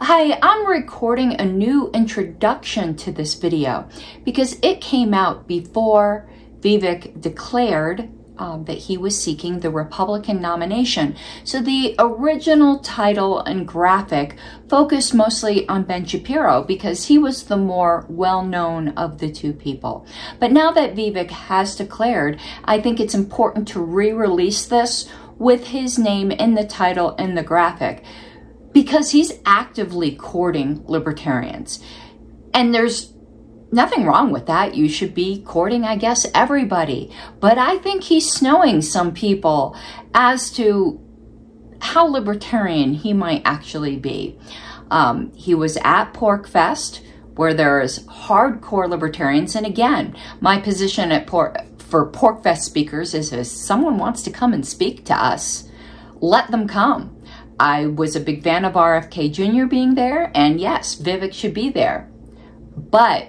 Hi, I'm recording a new introduction to this video because it came out before Vivek declared that he was seeking the Republican nomination. So the original title and graphic focused mostly on Ben Shapiro because he was the more well-known of the two people. But now that Vivek has declared, I think it's important to re-release this with his name in the title and the graphic, because he's actively courting libertarians. And there's nothing wrong with that. You should be courting, I guess, everybody. But I think he's snowing some people as to how libertarian he might actually be. He was at PorcFest, where there's hardcore libertarians. And again, my position at for PorcFest speakers is if someone wants to come and speak to us, let them come. I was a big fan of RFK Jr. being there, and yes, Vivek should be there. But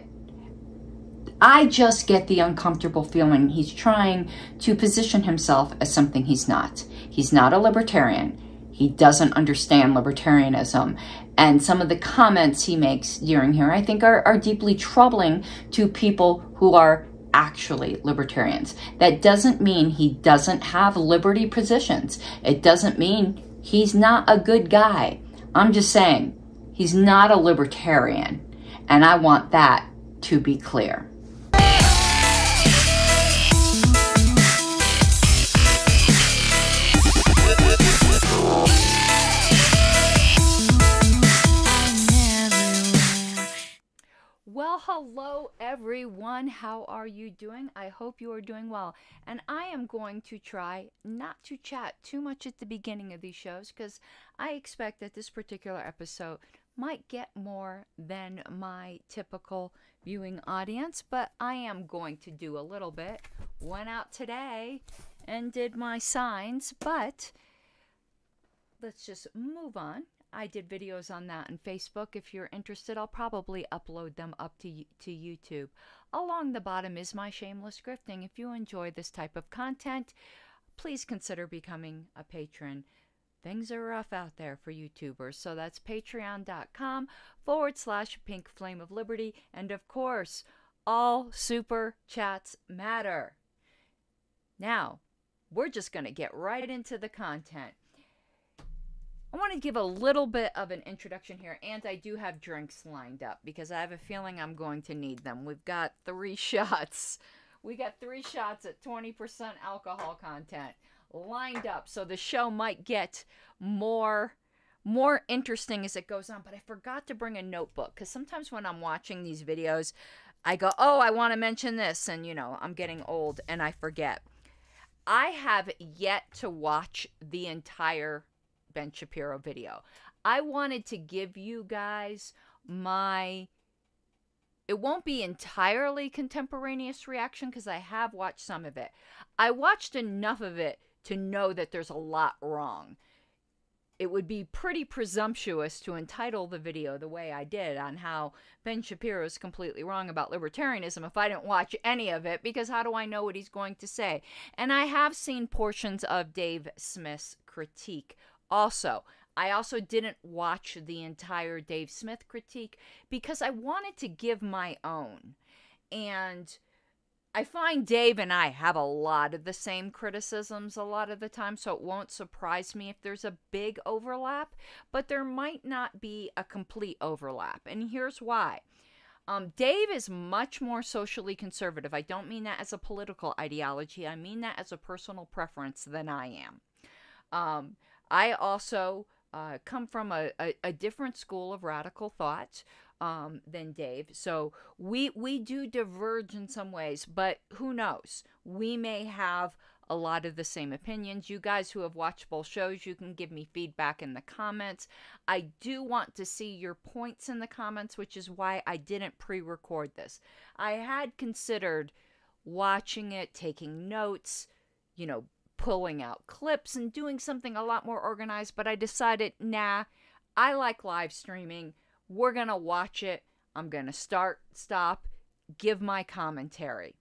I just get the uncomfortable feeling he's trying to position himself as something he's not. He's not a libertarian. He doesn't understand libertarianism. And some of the comments he makes during here, I think, are deeply troubling to people who are actually libertarians. That doesn't mean he doesn't have liberty positions. It doesn't mean he's not a good guy. I'm just saying he's not a libertarian. And I want that to be clear. Well, hello everyone. How are you doing? I hope you are doing well. And I am going to try not to chat too much at the beginning of these shows because I expect that this particular episode might get more than my typical viewing audience, but I am going to do a little bit. Went out today and did my signs, but let's just move on. I did videos on that on Facebook. If you're interested, I'll probably upload them up to YouTube. Along the bottom is my shameless grifting. If you enjoy this type of content, please consider becoming a patron. Things are rough out there for YouTubers, so that's patreon.com/Pink Flame of Liberty. And of course, all super chats matter. Now, we're just going to get right into the content. I want to give a little bit of an introduction here, and I do have drinks lined up because I have a feeling I'm going to need them. We've got 3 shots. We got 3 shots at 20% alcohol content lined up, so the show might get more interesting as it goes on. But I forgot to bring a notebook because sometimes when I'm watching these videos, I go, oh, I want to mention this, and you know, I'm getting old and I forget. I have yet to watch the entire Ben Shapiro video. I wanted to give you guys it won't be entirely contemporaneous reaction because I have watched some of it. I watched enough of it to know that there's a lot wrong. It would be pretty presumptuous to entitle the video the way I did on how Ben Shapiro is completely wrong about libertarianism if I didn't watch any of it, because how do I know what he's going to say? And I have seen portions of Dave Smith's critique. Also, I also didn't watch the entire Dave Smith critique because I wanted to give my own. And I find Dave and I have a lot of the same criticisms a lot of the time, so it won't surprise me if there's a big overlap, but there might not be a complete overlap. And here's why. Dave is much more socially conservative. I don't mean that as a political ideology. I mean that as a personal preference than I am. I also come from a different school of radical thought than Dave. So we do diverge in some ways, but who knows? We may have a lot of the same opinions. You guys who have watched both shows, you can give me feedback in the comments. I do want to see your points in the comments, which is why I didn't pre-record this. I had considered watching it, taking notes, you know, pulling out clips and doing something a lot more organized, but I decided, nah, I like live streaming. We're going to watch it. I'm going to stop, give my commentary.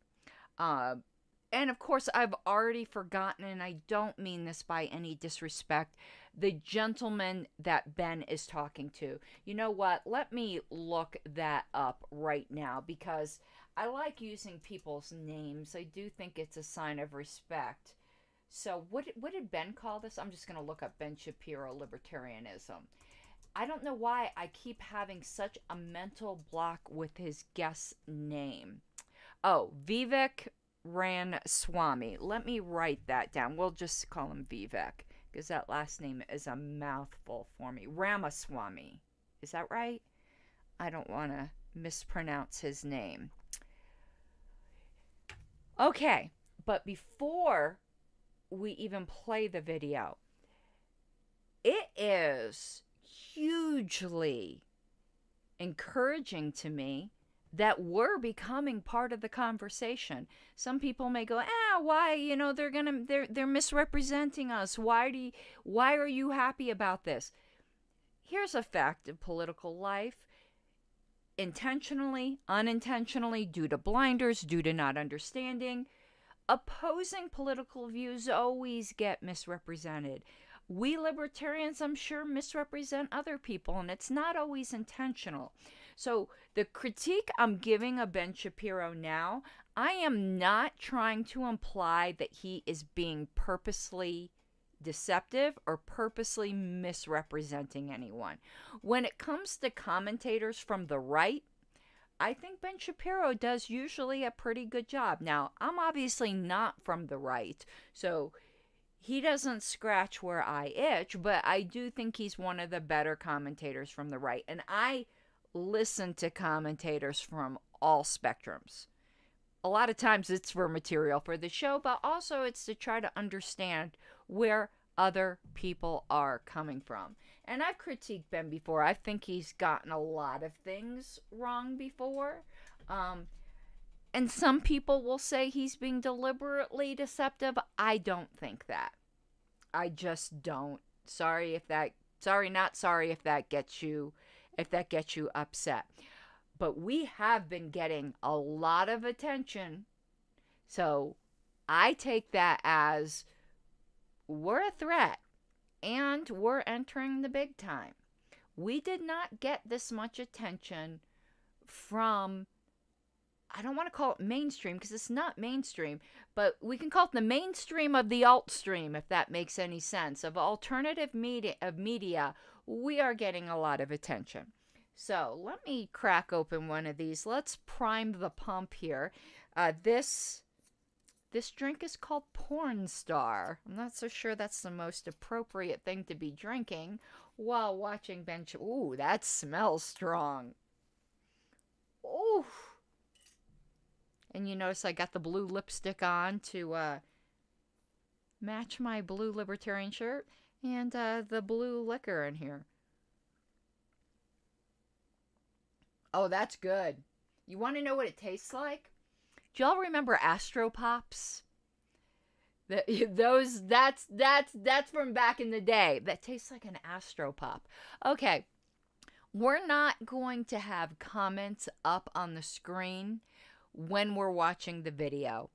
And of course, I've already forgotten, and I don't mean this by any disrespect, the gentleman that Ben is talking to. You know what? Let me look that up right now, because I like using people's names. I do think it's a sign of respect. So what did Ben call this? I'm just going to look up Ben Shapiro Libertarianism. I don't know why I keep having such a mental block with his guest name. Oh, Vivek Ramaswamy. Let me write that down. We'll just call him Vivek, because that last name is a mouthful for me. Ramaswamy. Is that right? I don't want to mispronounce his name. Okay, but before we even play the video, it is hugely encouraging to me that we're becoming part of the conversation. Some people may go, why, they're misrepresenting us. Why are you happy about this? Here's a fact of political life. Intentionally, unintentionally, due to blinders, due to not understanding, opposing political views always get misrepresented. We libertarians, I'm sure, misrepresent other people, and it's not always intentional. So the critique I'm giving of Ben Shapiro now, I am not trying to imply that he is being purposely deceptive or purposely misrepresenting anyone. When it comes to commentators from the right, I think Ben Shapiro does usually a pretty good job. Now, I'm obviously not from the right, so he doesn't scratch where I itch, but I do think he's one of the better commentators from the right. And I listen to commentators from all spectrums. A lot of times it's for material for the show, but also it's to try to understand where other people are coming from. And I've critiqued Ben before. I think he's gotten a lot of things wrong before. And some people will say he's being deliberately deceptive. I don't think that. I just don't. Sorry if that gets you upset. But we have been getting a lot of attention. So I take that as we're a threat and we're entering the big time. We did not get this much attention from, I don't want to call it mainstream because it's not mainstream, but we can call it the mainstream of the alt stream, if that makes any sense. Of alternative media, we are getting a lot of attention. So let me crack open one of these. Let's prime the pump here. This drink is called Porn Star. I'm not so sure that's the most appropriate thing to be drinking while watching Ben. Ooh, that smells strong. Ooh. And you notice I got the blue lipstick on to match my blue libertarian shirt and the blue liquor in here. Oh, that's good. You want to know what it tastes like? Do y'all remember Astro Pops? That's from back in the day. That tastes like an Astro Pop. Okay. We're not going to have comments up on the screen when we're watching the video.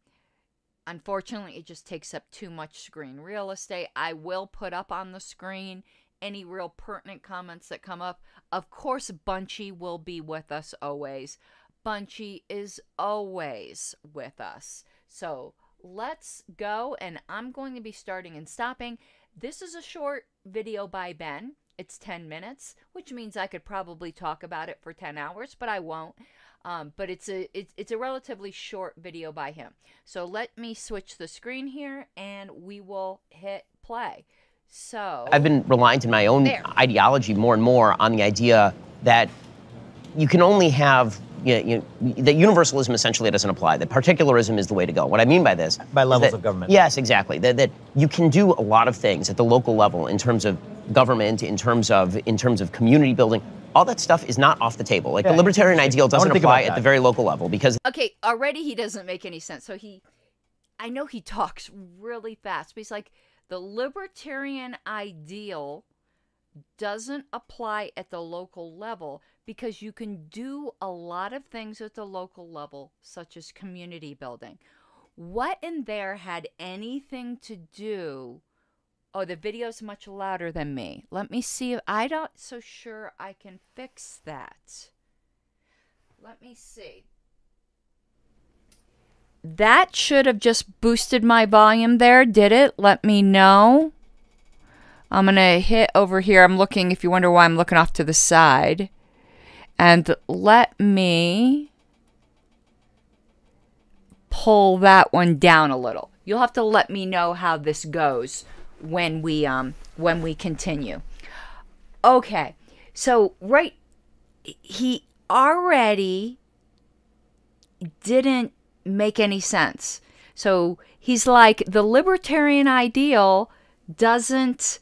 Unfortunately, it just takes up too much screen real estate. I will put up on the screen any real pertinent comments that come up. Of course, Bunchy will be with us always. Bunchy is always with us. So let's go, and I'm going to be starting and stopping. This is a short video by Ben. It's 10 minutes, which means I could probably talk about it for 10 hours, but I won't. But it's a relatively short video by him. So let me switch the screen here, and we will hit play. So I've been reliant in my own ideology more and more on the idea that you can only have, that universalism essentially doesn't apply, that particularism is the way to go. What I mean by this, by levels of government. Yes, exactly. That you can do a lot of things at the local level in terms of government, in terms of community building. All that stuff is not off the table. Like the libertarian ideal doesn't apply at the very local level because... Okay, already he doesn't make any sense. So I know he talks really fast, but he's like, the libertarian ideal doesn't apply at the local level because you can do a lot of things at the local level, such as community building. What in there had anything to do Oh, the video's much louder than me. Let me see if I'm not so sure I can fix that. Let me see. That should have just boosted my volume there, did it? Let me know. I'm going to hit over here. I'm looking, if you wonder why I'm looking off to the side. And let me pull that one down a little. You'll have to let me know how this goes when we continue. Okay, so he already didn't make any sense. So he's like, the libertarian ideal doesn't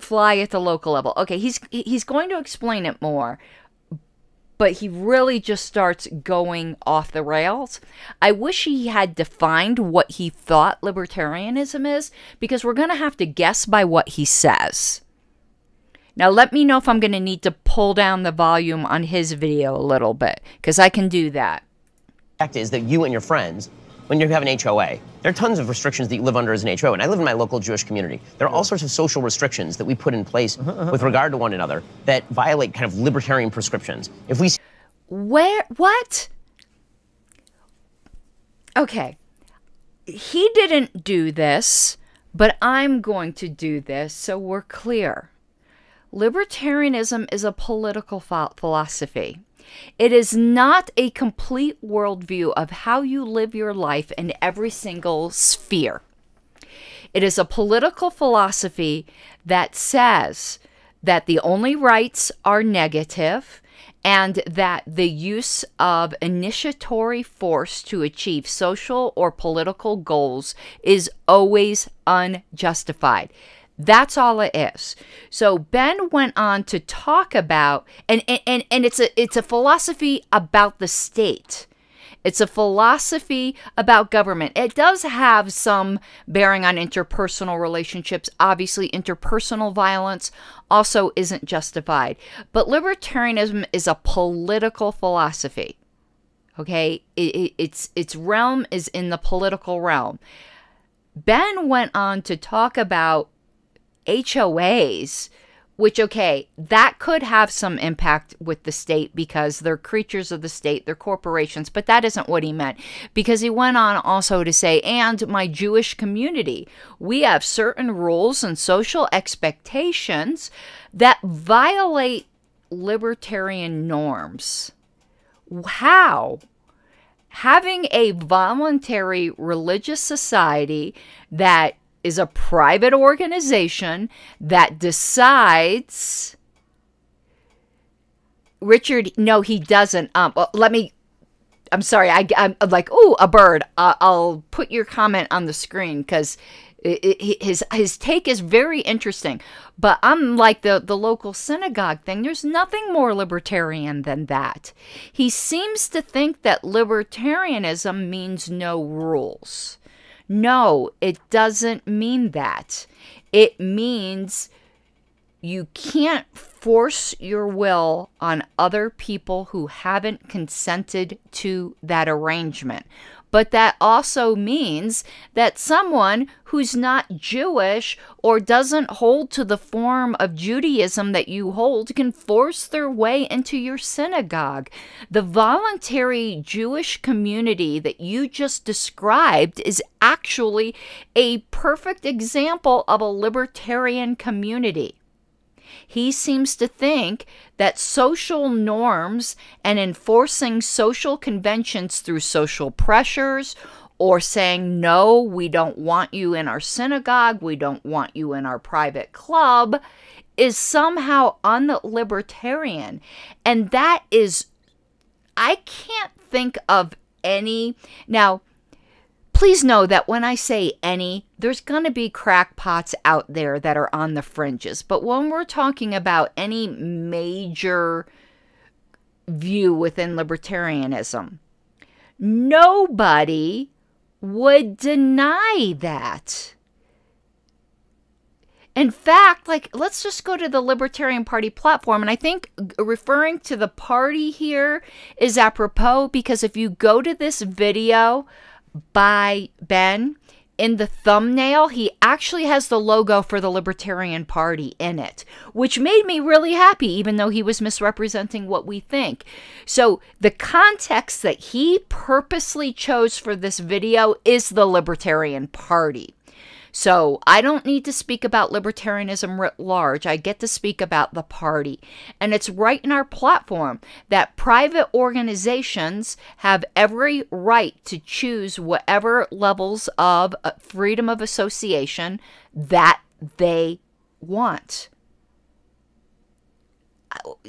fly at the local level. Okay, he's going to explain it more, but he really just starts going off the rails. I wish he had defined what he thought libertarianism is, because we're going to have to guess by what he says. Now, let me know if I'm going to need to pull down the volume on his video a little bit, because I can do that. The fact is that you and your friends, when you have an HOA, there are tons of restrictions that you live under as an HOA. And I live in my local Jewish community. There are all sorts of social restrictions that we put in place with regard to one another that violate kind of libertarian prescriptions. If we... What? Okay. He didn't do this, but I'm going to do this so we're clear. Libertarianism is a political philosophy. It is not a complete worldview of how you live your life in every single sphere. It is a political philosophy that says that the only rights are negative and that the use of initiatory force to achieve social or political goals is always unjustified. That's all it is. So Ben went on to talk about, and it's a philosophy about the state. It's a philosophy about government. It does have some bearing on interpersonal relationships. Obviously, interpersonal violence also isn't justified. But libertarianism is a political philosophy. Okay? Its realm is in the political realm. Ben went on to talk about HOAs, which, okay, that could have some impact with the state because they're creatures of the state, they're corporations, but that isn't what he meant, because he went on also to say, and my Jewish community, we have certain rules and social expectations that violate libertarian norms. How? Having a voluntary religious society that is a private organization that decides. Richard, no, he doesn't. I'm sorry. I'm like, ooh, a bird. I'll put your comment on the screen because his take is very interesting. But unlike the local synagogue thing, there's nothing more libertarian than that. He seems to think that libertarianism means no rules. No, it doesn't mean that. It means you can't force your will on other people who haven't consented to that arrangement. But that also means that someone who's not Jewish or doesn't hold to the form of Judaism that you hold can force their way into your synagogue. The voluntary Jewish community that you just described is actually a perfect example of a libertarian community. He seems to think that social norms and enforcing social conventions through social pressures or saying, no, we don't want you in our synagogue, we don't want you in our private club, is somehow un-libertarian. And that is, I can't think of any. Now, please know that when I say any, there's going to be crackpots out there that are on the fringes. But when we're talking about any major view within libertarianism, nobody would deny that. In fact, let's just go to the Libertarian Party platform. And I think referring to the party here is apropos, because if you go to this video by Ben in the thumbnail, he actually has the logo for the Libertarian Party in it, which made me really happy, even though he was misrepresenting what we think. So the context that he purposely chose for this video is the Libertarian Party. So I don't need to speak about libertarianism writ large. I get to speak about the party. And it's right in our platform that private organizations have every right to choose whatever levels of freedom of association that they want.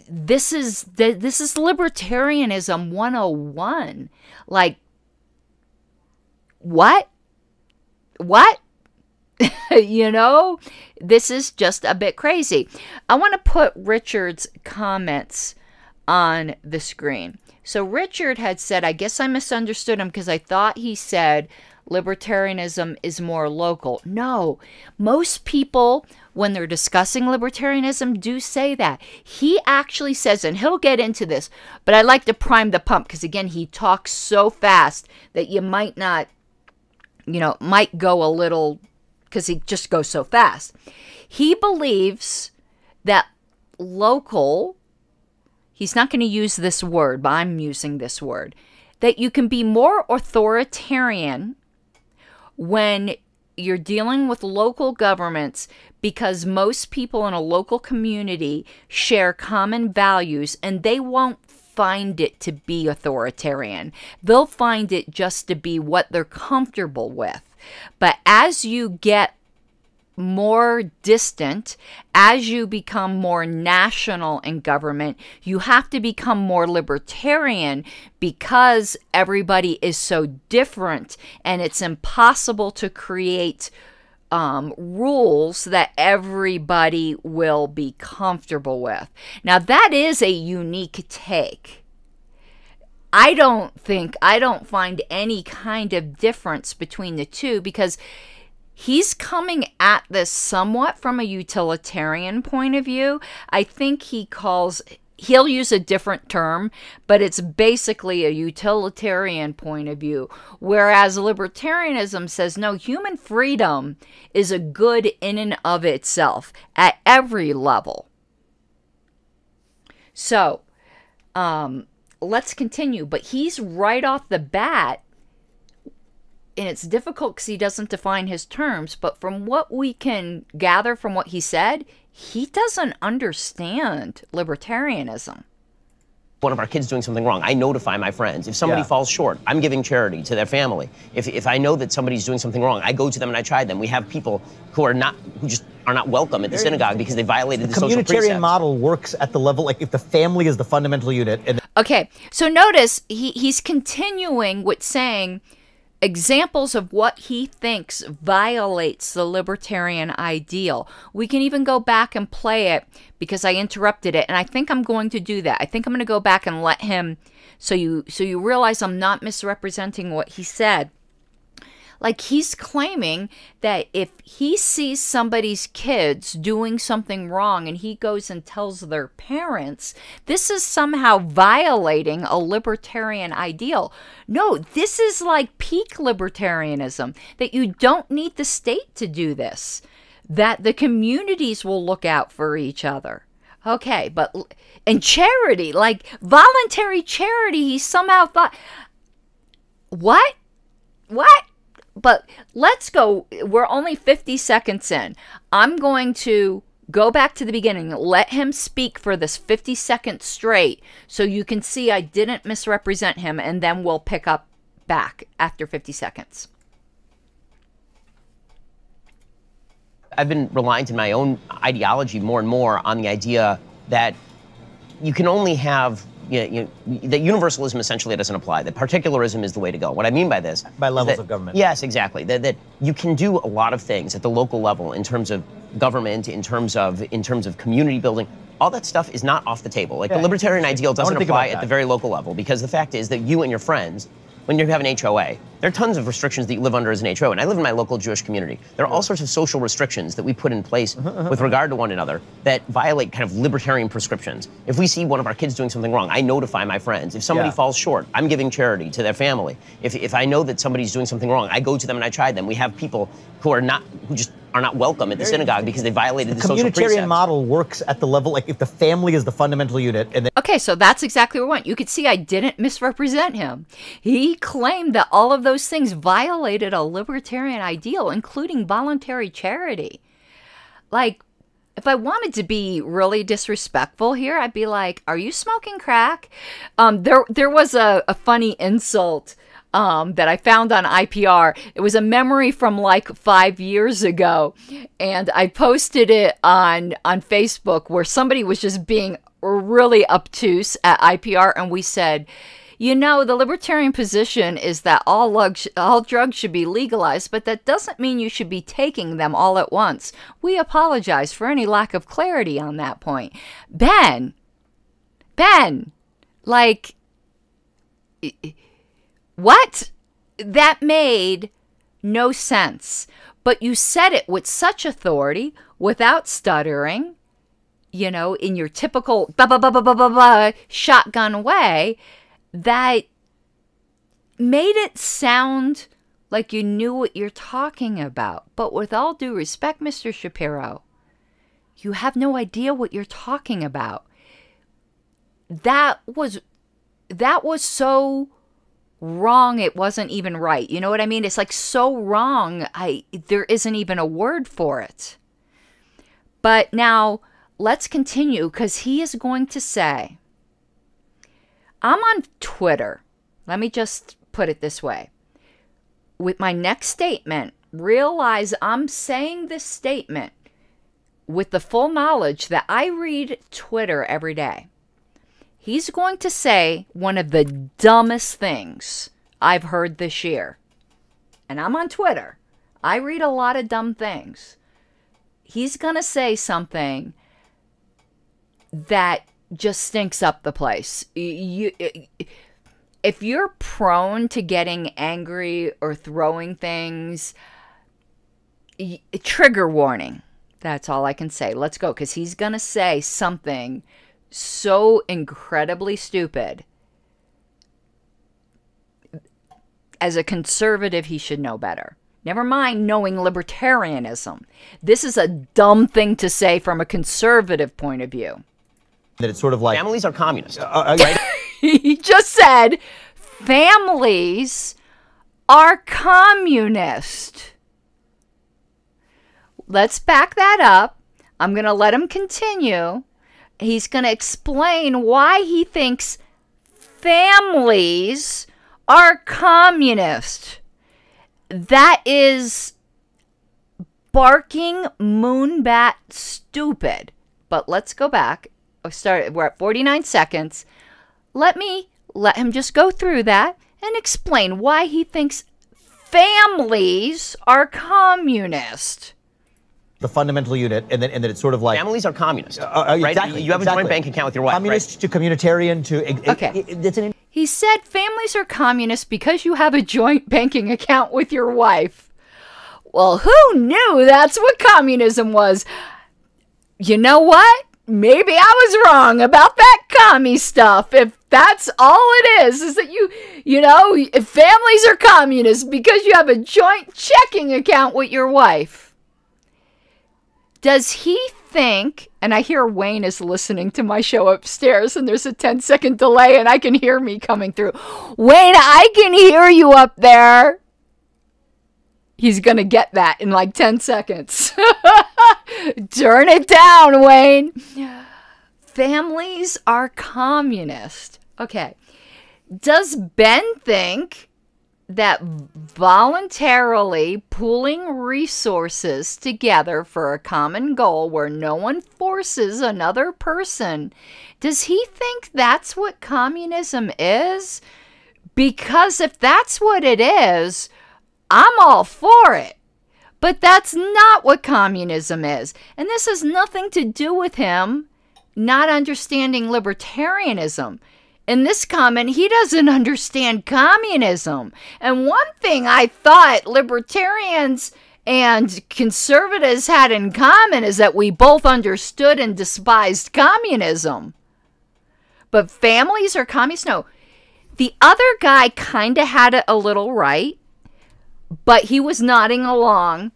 This is libertarianism 101. Like, what? What? You know, this is just a bit crazy. I want to put Richard's comments on the screen. So Richard had said, I guess I misunderstood him because I thought he said libertarianism is more local. No, most people, when they're discussing libertarianism, do say that. He actually says, and he'll get into this, but I like to prime the pump because, again, he talks so fast that you might not, you know, might go a little, because he just goes so fast. He believes that local, he's not going to use this word, but I'm using this word, that you can be more authoritarian when you're dealing with local governments because most people in a local community share common values and they won't find it to be authoritarian. They'll find it just to be what they're comfortable with. But as you get more distant, as you become more national in government, you have to become more libertarian because everybody is so different and it's impossible to create rules that everybody will be comfortable with. Now, that is a unique take. I don't find any kind of difference between the two because he's coming at this somewhat from a utilitarian point of view. I think he'll use a different term, but it's basically a utilitarian point of view. Whereas libertarianism says, no, human freedom is a good in and of itself at every level. So, let's continue. But he's right off the bat, and it's difficult because he doesn't define his terms, but from what we can gather from what he said, he doesn't understand libertarianism. One of our kids doing something wrong, I notify my friends. If somebody falls short, I'm giving charity to their family. If I know that somebody's doing something wrong, I go to them and I try them. We have people who just are not welcome at the synagogue because they violated the social precepts. The communitarian model works at the level, like if the family is the fundamental unit. Okay, so notice he's continuing with saying examples of what he thinks violates the libertarian ideal. We can even go back and play it because I interrupted it, and I think I'm going to do that. I think I'm going to go back and let him, so you realize I'm not misrepresenting what he said. Like, he's claiming that if he sees somebody's kids doing something wrong and he goes and tells their parents, this is somehow violating a libertarian ideal. No, this is like peak libertarianism, that you don't need the state to do this, that the communities will look out for each other. Okay, but, and charity, like voluntary charity, he somehow thought, what? What? But let's go, we're only 50 seconds in. I'm going to go back to the beginning, let him speak for this 50 seconds straight so you can see I didn't misrepresent him, and then we'll pick up back after 50 seconds. I've been reliant in my own ideology more and more on the idea that you can only have that universalism essentially doesn't apply, that particularism is the way to go. What I mean by this... By levels of government. Yes, exactly. That you can do a lot of things at the local level in terms of government, in terms of community building. All that stuff is not off the table. Like, the libertarian ideal doesn't apply at the very local level, because the fact is that you and your friends when you have an HOA. There are tons of restrictions that you live under as an HOA, and I live in my local Jewish community. There are all sorts of social restrictions that we put in place with regard to one another that violate kind of libertarian prescriptions. If we see one of our kids doing something wrong, I notify my friends. If somebody falls short, I'm giving charity to their family. If I know that somebody's doing something wrong, I go to them and I chide them. We have people who just are not welcome at the synagogue because they violated the social precepts. The communitarian model works at the level, like if the family is the fundamental unit. And okay, so that's exactly what we want. You could see I didn't misrepresent him. He claimed that all of those things violated a libertarian ideal, including voluntary charity. Like, if I wanted to be really disrespectful here, I'd be like, are you smoking crack? There was a funny insult that I found on IPR. It was a memory from like 5 years ago, and I posted it on Facebook where somebody was just being really obtuse at IPR, and we said, you know, the libertarian position is that all drugs should be legalized, but that doesn't mean you should be taking them all at once. We apologize for any lack of clarity on that point. Ben, like, what? That made no sense. But you said it with such authority, without stuttering, you know, in your typical shotgun way, that made it sound like you knew what you're talking about. But with all due respect, Mr. Shapiro, you have no idea what you're talking about. That was so wrong, it wasn't even right. You know what I mean? It's like so wrong, there isn't even a word for it. But now let's continue, because he is going to say, I'm on Twitter. Let me just put it this way. With my next statement, realize I'm saying this statement with the full knowledge that I read Twitter every day. He's going to say one of the dumbest things I've heard this year. And I'm on Twitter. I read a lot of dumb things. He's going to say something that just stinks up the place. If you're prone to getting angry or throwing things, trigger warning. That's all I can say. Let's go, because he's going to say something so incredibly stupid. As a conservative, he should know better. Never mind knowing libertarianism. This is a dumb thing to say from a conservative point of view. That it's sort of like families are communist. Right? He just said families are communist. Let's back that up. I'm going to let him continue. He's going to explain why he thinks families are communist. That is barking moonbat stupid. But let's go back. We're at 49 seconds. Let him just go through that and explain why he thinks families are communist. The fundamental unit, and then it's sort of like families are communist, right? Exactly, you have a joint bank account with your wife, communist, right? To communitarian to okay. He said families are communist because you have a joint banking account with your wife. Well, who knew that's what communism was? You know what? Maybe I was wrong about that commie stuff. If that's all it is that you know, if families are communist because you have a joint checking account with your wife. Does he think, and I hear Wayne is listening to my show upstairs and there's a 10-second delay and I can hear me coming through. Wayne, I can hear you up there. He's going to get that in like 10 seconds. Turn it down, Wayne. Families are communist. Okay. Does Ben think that voluntarily pooling resources together for a common goal where no one forces another person, does he think that's what communism is? Because if that's what it is, I'm all for it. But that's not what communism is. And this has nothing to do with him not understanding libertarianism. in this comment, he doesn't understand communism. And one thing I thought libertarians and conservatives had in common is that we both understood and despised communism. But families are communists? No. The other guy kind of had it a little right, but he was nodding along.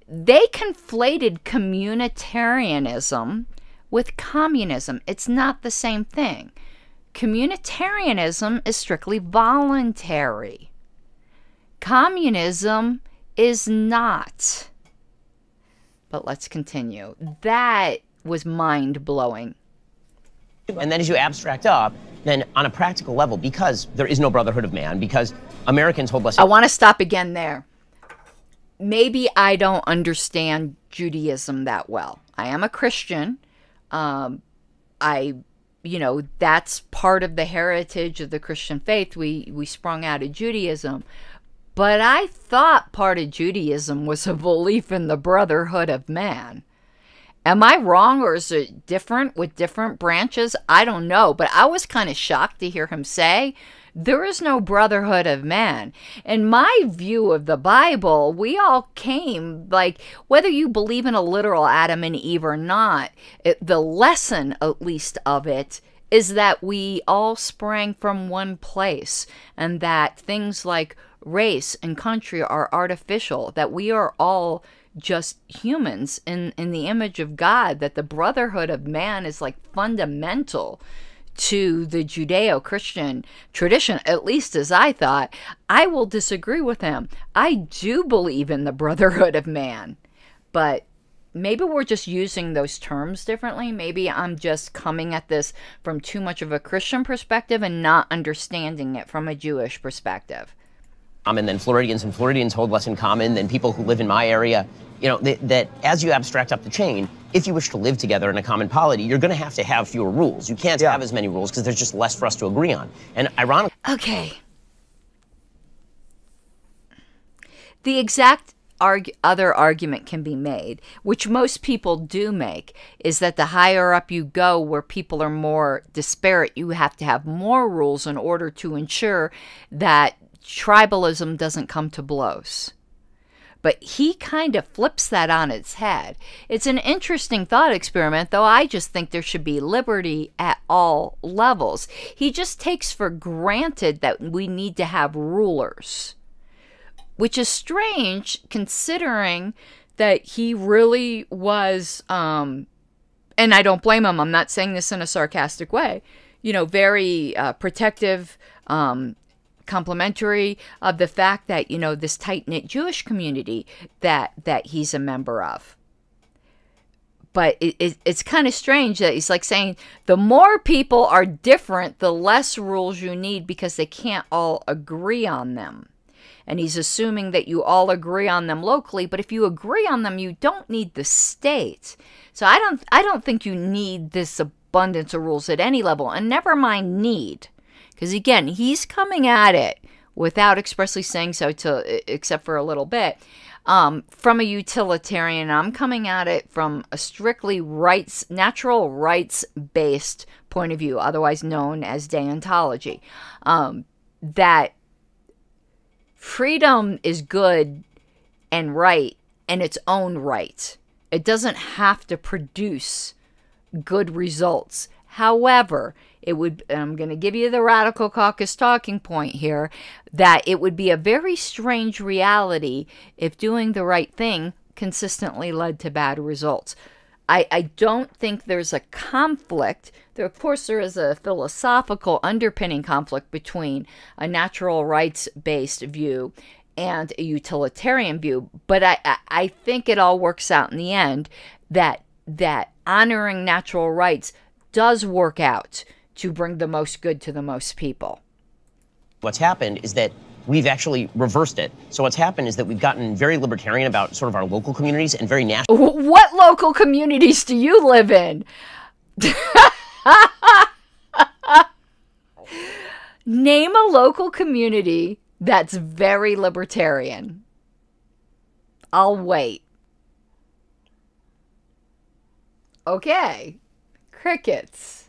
They conflated communitarianism with communism. It's not the same thing. Communitarianism is strictly voluntary. Communism is not. But let's continue. That was mind-blowing. And then as you abstract up, then on a practical level, because there is no brotherhood of man, because Americans hold less... I want to stop again there. Maybe I don't understand Judaism that well. I am a Christian. You know, that's part of the heritage of the Christian faith. We sprung out of Judaism. But I thought part of Judaism was a belief in the brotherhood of man. Am I wrong, or is it different with different branches? I don't know, but I was kind of shocked to hear him say there is no brotherhood of man. In my view of the Bible, we all came, like, whether you believe in a literal Adam and Eve or not, the lesson, at least, of it is that we all sprang from one place, and that things like race and country are artificial, that we are all just humans in the image of God, that the brotherhood of man is like fundamental to the Judeo-Christian tradition, at least as I thought. I will disagree with him. I do believe in the brotherhood of man, but maybe we're just using those terms differently. Maybe I'm just coming at this from too much of a Christian perspective and not understanding it from a Jewish perspective. And then Floridians hold less in common than people who live in my area. You know, that as you abstract up the chain, if you wish to live together in a common polity, you're going to have fewer rules. You can't have as many rules because there's just less for us to agree on. And ironically... Okay. The exact other argument can be made, which most people do make, is that the higher up you go, where people are more disparate, you have to have more rules in order to ensure that tribalism doesn't come to blows. But he kind of flips that on its head. It's an interesting thought experiment, though I just think there should be liberty at all levels. He just takes for granted that we need to have rulers, which is strange considering that he really was, and I don't blame him, I'm not saying this in a sarcastic way, you know, very protective, complimentary of the fact that, you know, this tight-knit Jewish community that he's a member of. But it's kind of strange that he's like saying the more people are different, the less rules you need because they can't all agree on them. And he's assuming that you all agree on them locally, but if you agree on them, you don't need the state. So I don't think you need this abundance of rules at any level, and never mind need. Because again, he's coming at it without expressly saying so, except for a little bit, from a utilitarian. I'm coming at it from a strictly natural rights-based point of view, otherwise known as deontology. That freedom is good and right in its own right. It doesn't have to produce good results. However, it would, I'm going to give you the radical caucus talking point here, that it would be a very strange reality if doing the right thing consistently led to bad results. I don't think there's a conflict. Of course, there is a philosophical underpinning conflict between a natural rights-based view and a utilitarian view, but I think it all works out in the end that honoring natural rights does work out to bring the most good to the most people. What's happened is that we've actually reversed it. So what's happened is that we've gotten very libertarian about sort of our local communities and very national. What local communities do you live in? Name a local community that's very libertarian. I'll wait. Okay. Crickets.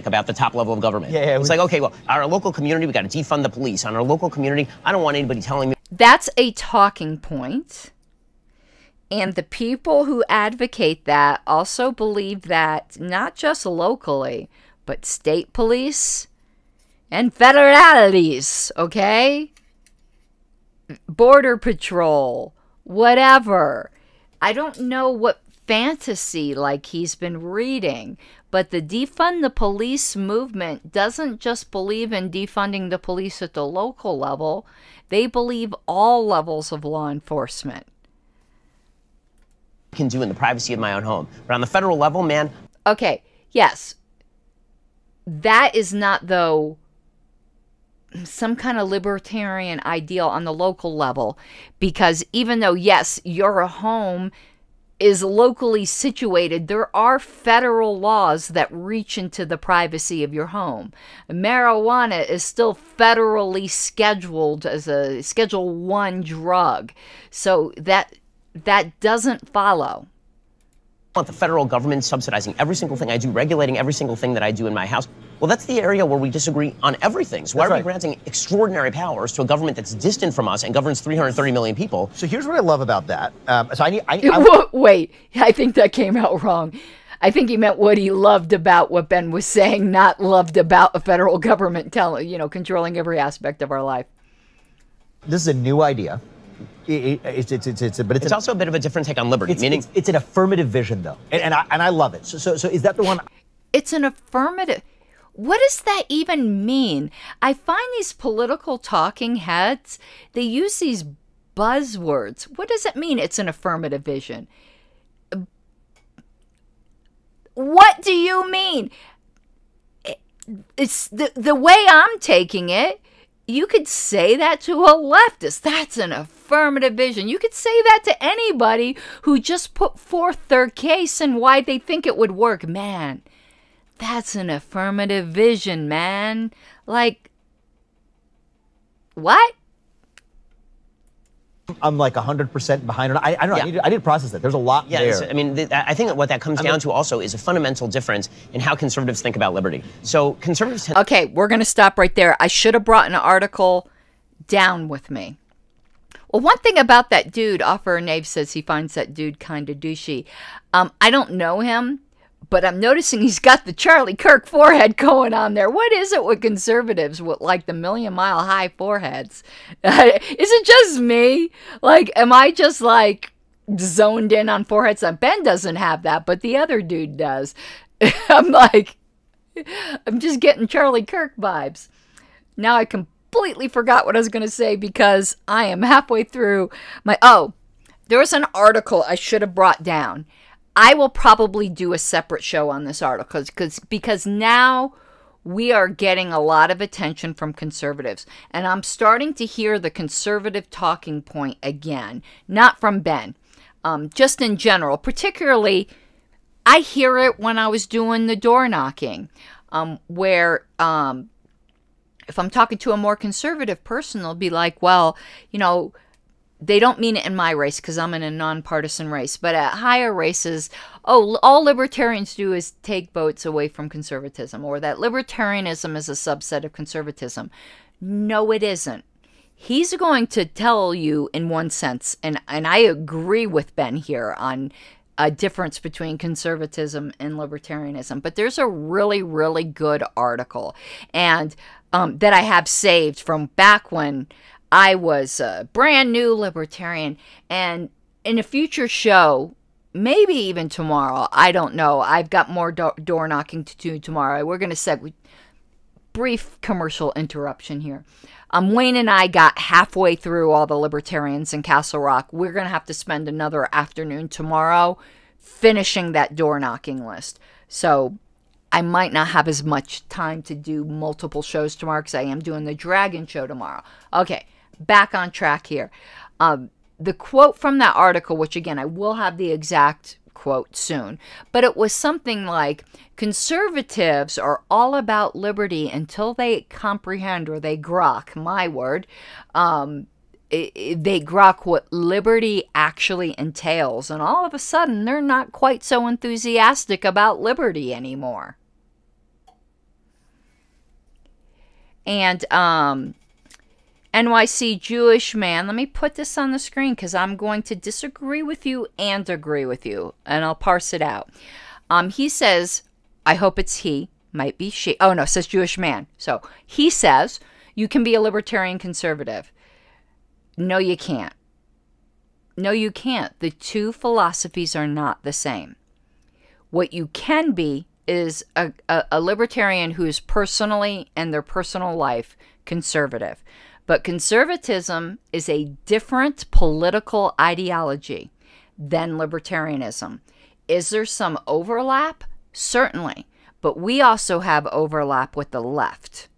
about the top level of government. Yeah, it's like, okay, well, our local community, we got to defund the police. On our local community, I don't want anybody telling me. That's a talking point. And the people who advocate that also believe that not just locally, but state police and federalities, okay? Border patrol, whatever. I don't know what fantasy like he's been reading, but the defund the police movement doesn't just believe in defunding the police at the local level. They believe all levels of law enforcement. Can do in the privacy of my own home. But on the federal level, man. Okay, yes. That is not, though, some kind of libertarian ideal on the local level, because even though, yes, your home is locally situated, there are federal laws that reach into the privacy of your home. Marijuana is still federally scheduled as a Schedule I drug. So that doesn't follow. I want the federal government subsidizing every single thing I do, regulating every single thing that I do in my house. Well, that's the area where we disagree on everything. So why are we granting extraordinary powers to a government that's distant from us and governs 330 million people? So here's what I love about that. Wait, I think that came out wrong. I think he meant what he loved about what Ben was saying, not loved about a federal government controlling every aspect of our life. This is a new idea. It's also a bit of a different take on liberty. It's an affirmative vision, though, and I love it. So is that the one? It's an affirmative. What does that even mean? I find these political talking heads, they use these buzzwords. What does it mean? It's an affirmative vision. What do you mean? It's the way I'm taking it. You could say that to a leftist. That's an affirmative vision. You could say that to anybody who just put forth their case and why they think it would work. Man, that's an affirmative vision, man. Like, what? I'm like 100% behind it. I don't know. Yeah. I need to process that. There's a lot there. I mean, I think that what that comes down to also is a fundamental difference in how conservatives think about liberty. So conservatives tend— Okay, we're going to stop right there. I should have brought an article down with me. Well, one thing about that dude, Offer Nave says he finds that dude kind of douchey. I don't know him, but I'm noticing he's got the Charlie Kirk forehead going on there. What is it with conservatives with like the million-mile-high foreheads? Is it just me? Like, am I just like zoned in on foreheads? Ben doesn't have that, but the other dude does. I'm just getting Charlie Kirk vibes. Now I completely forgot what I was going to say because I am halfway through my— Oh, there was an article I should have brought down. I will probably do a separate show on this article because now we are getting a lot of attention from conservatives. And I'm starting to hear the conservative talking point again, not from Ben, just in general. Particularly, I hear it when I was doing the door knocking, where if I'm talking to a more conservative person, they'll be like, well, they don't mean it in my race because I'm in a nonpartisan race. But at higher races, all libertarians do is take votes away from conservatism, or that libertarianism is a subset of conservatism. No, it isn't. He's going to tell you in one sense, and I agree with Ben here on a difference between conservatism and libertarianism. But there's a really, really good article and that I have saved from back when I was a brand new libertarian, and in a future show, maybe even tomorrow, I don't know. I've got more door knocking to do tomorrow. We're going to segue. Brief commercial interruption here. Wayne and I got halfway through all the libertarians in Castle Rock. We're going to have to spend another afternoon tomorrow finishing that door knocking list. So I might not have as much time to do multiple shows tomorrow because I am doing the Dragon show tomorrow. Okay. Back on track here. The quote from that article, which again, I will have the exact quote soon, but it was something like, conservatives are all about liberty until they comprehend, or they grok, my word, they grok what liberty actually entails. And all of a sudden, they're not quite so enthusiastic about liberty anymore. And NYC Jewish man, let me put this on the screen because I'm going to disagree with you and agree with you, and I'll parse it out. He says, I hope it's he, might be she. Oh no, it says Jewish man. So he says you can be a libertarian conservative. No, you can't. No, you can't. The two philosophies are not the same. What you can be is a libertarian who is personally, in their personal life, conservative. But conservatism is a different political ideology than libertarianism. Is there some overlap? Certainly. But we also have overlap with the left.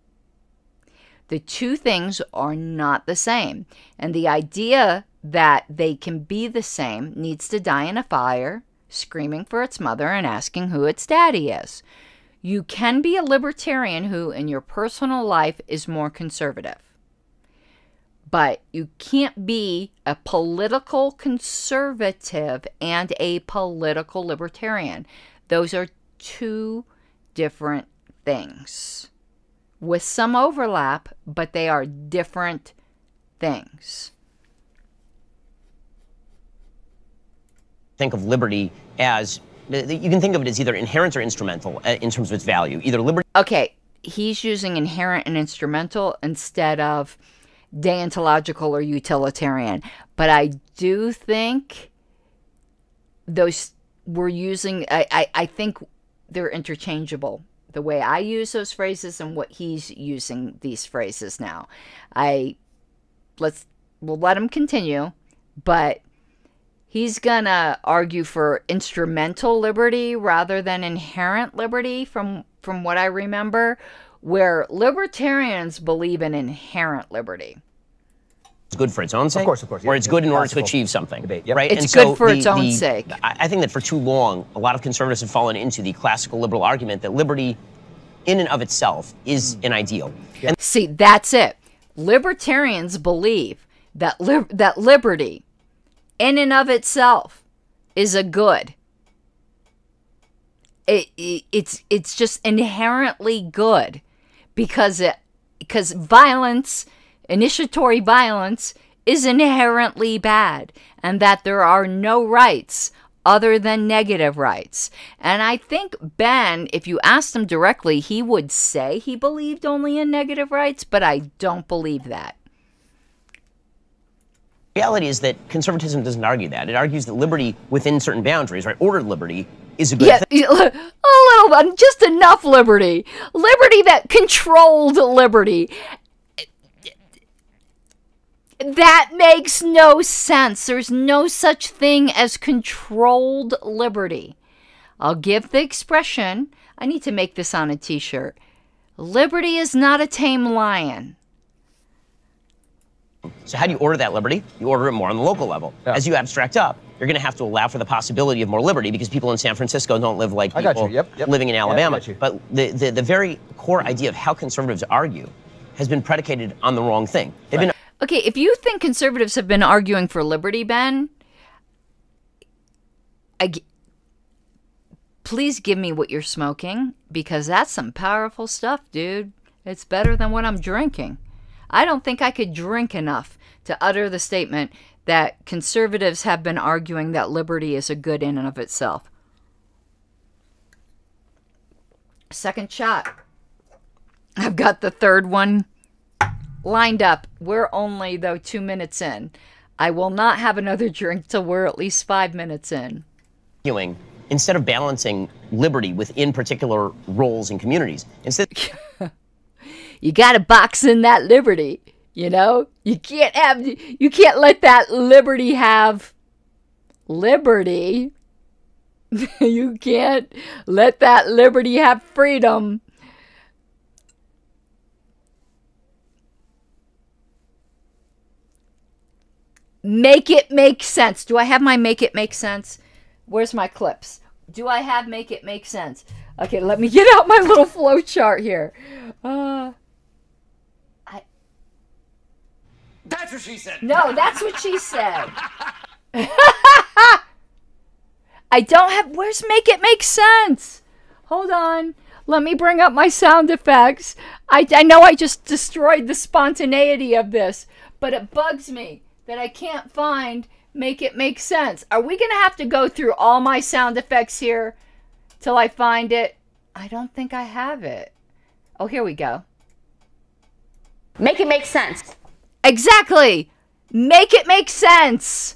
The two things are not the same. And the idea that they can be the same needs to die in a fire, screaming for its mother and asking who its daddy is. You can be a libertarian who, in your personal life, is more conservative. But you can't be a political conservative and a political libertarian. Those are two different things with some overlap, but they are different things. Think of liberty as, you can think of it as either inherent or instrumental in terms of its value. Either liberty. Okay, he's using inherent and instrumental instead of deontological or utilitarian. But I do think those we're using, I think they're interchangeable. The way I use those phrases and what he's using these phrases now. We'll let him continue, but he's gonna argue for instrumental liberty rather than inherent liberty from what I remember, where libertarians believe in inherent liberty. It's good for its own sake, of course, or it's good in order to achieve something, debate, yep. Right? It's good for its own sake. I think that for too long, a lot of conservatives have fallen into the classical liberal argument that liberty, in and of itself, is an ideal. And see, that's it. Libertarians believe that that liberty, in and of itself, is a good. It's just inherently good because violence, initiatory violence, is inherently bad, and that there are no rights other than negative rights. And I think Ben, if you asked him directly, he would say he believed only in negative rights, but I don't believe that. the reality is that conservatism doesn't argue that. It argues that liberty within certain boundaries, right, ordered liberty, is a good thing. A little bit, just enough liberty. Liberty that controlled liberty. That makes no sense. There's no such thing as controlled liberty. I'll give the expression. I need to make this on a t-shirt. Liberty is not a tame lion. So how do you order that liberty? You order it more on the local level. Yeah. As you abstract up, you're going to have to allow for the possibility of more liberty because people in San Francisco don't live like people living in Alabama. But the very core idea of how conservatives argue has been predicated on the wrong thing. They've been Okay, if you think conservatives have been arguing for liberty, Ben, please give me what you're smoking, because that's some powerful stuff, dude. It's better than what I'm drinking. I don't think I could drink enough to utter the statement that conservatives have been arguing that liberty is a good in and of itself. Second shot. I've got the third one lined up. We're only, though, 2 minutes in. I will not have another drink till we're at least 5 minutes in. Instead of balancing liberty within particular roles and communities, instead you got to box in that liberty, you know? You can't let that liberty have liberty. You can't let that liberty have freedom. Make it make sense. Do I have my make it make sense? Where's my clips? Do I have make it make sense? Okay, let me get out my little flow chart here. That's what she said. No, that's what she said. I don't have... Where's make it make sense? Hold on. Let me bring up my sound effects. I know I just destroyed the spontaneity of this, but it bugs me that I can't find Make It Make Sense. Are we going to have to go through all my sound effects here till I find it? I don't think I have it. Oh, here we go. Make it make sense. Exactly. Make it make sense.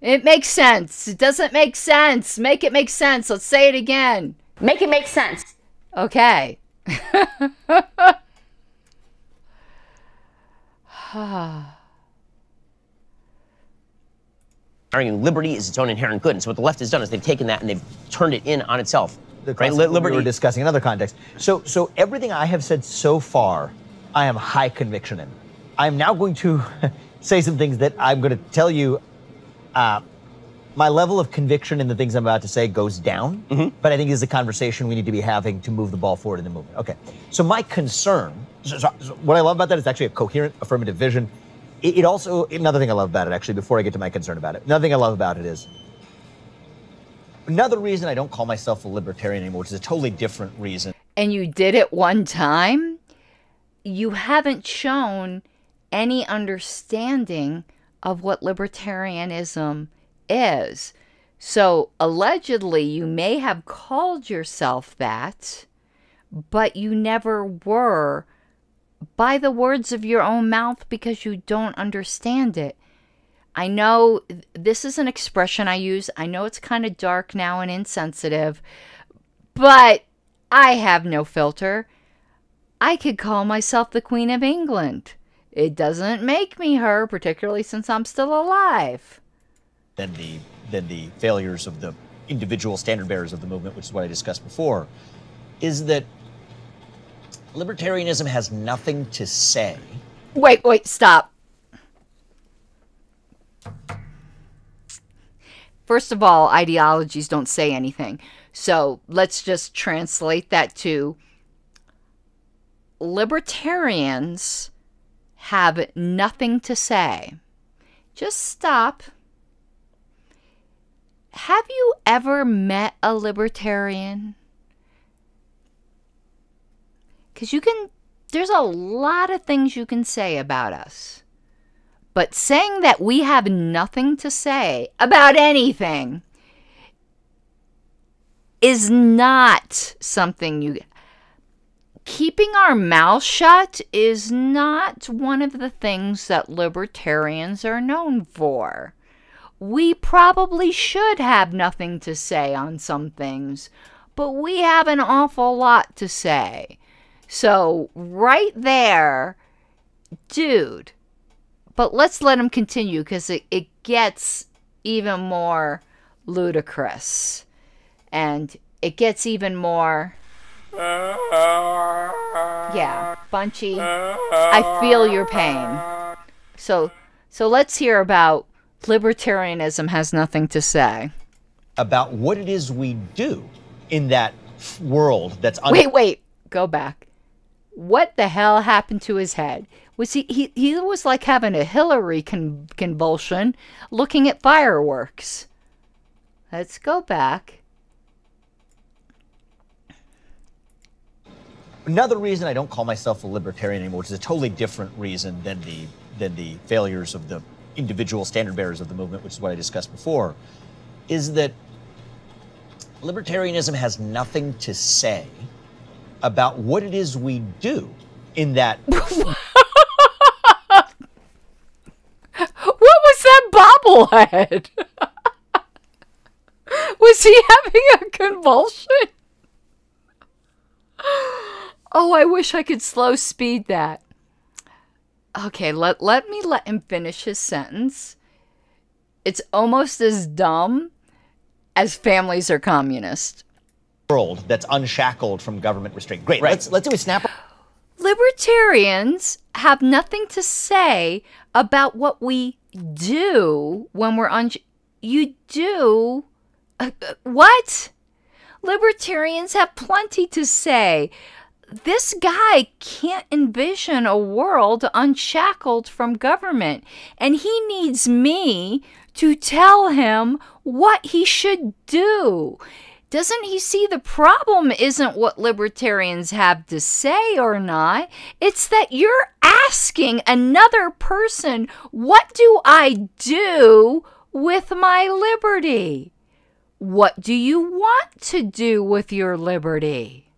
It makes sense. It doesn't make sense. Make it make sense. Let's say it again. Make it make sense. Okay. Arguing liberty is its own inherent good. And so what the left has done is they've taken that and they've turned it in on itself. Right? Liberty we were discussing another context. So everything I have said so far, I am high conviction in. I'm now going to say some things that I'm going to tell you. My level of conviction in the things I'm about to say goes down, but I think this is a conversation we need to be having to move the ball forward in the movement. Okay, so my concern, so what I love about that is actually a coherent affirmative vision. It also, another thing I love about it, actually, before I get to my concern about it, another thing I love about it is, another reason I don't call myself a libertarian anymore, which is a totally different reason. And you did it one time, you haven't shown any understanding of what libertarianism is. So allegedly you may have called yourself that, but you never were by the words of your own mouth because you don't understand it. I know this is an expression I use. I know it's kind of dark now and insensitive, but I have no filter. I could call myself the Queen of England. It doesn't make me her, particularly since I'm still alive. Than the failures of the individual standard bearers of the movement, which is what I discussed before, is that libertarianism has nothing to say. Wait, stop. First of all, ideologies don't say anything. So let's just translate that to libertarians have nothing to say. Just stop. Have you ever met a libertarian? Because there's a lot of things you can say about us. But saying that we have nothing to say about anything is not something keeping our mouth shut is not one of the things that libertarians are known for. We probably should have nothing to say on some things, but we have an awful lot to say. So, right there, dude, but let's let him continue because it gets even more ludicrous. And it gets even more... Yeah, Bunchy, I feel your pain. So let's hear about libertarianism has nothing to say. About what it is we do in that world that's... Wait, go back. What the hell happened to his head? Was he was like having a Hillary convulsion looking at fireworks. Let's go back. Another reason I don't call myself a libertarian anymore, which is a totally different reason than the failures of the individual standard bearers of the movement, which is what I discussed before, is that libertarianism has nothing to say about what it is we do in that... What was that bobblehead? Was he having a convulsion? Oh, I wish I could slow speed that. Okay, let him finish his sentence. It's almost as dumb as families are communist. World that's unshackled from government restraint. Great, right. Let's do a snap. Libertarians have nothing to say about what we do when we're You do? What? Libertarians have plenty to say. This guy can't envision a world unshackled from government, and he needs me to tell him what he should do. Doesn't he see the problem isn't what libertarians have to say or not? It's that you're asking another person, what do I do with my liberty? What do you want to do with your liberty?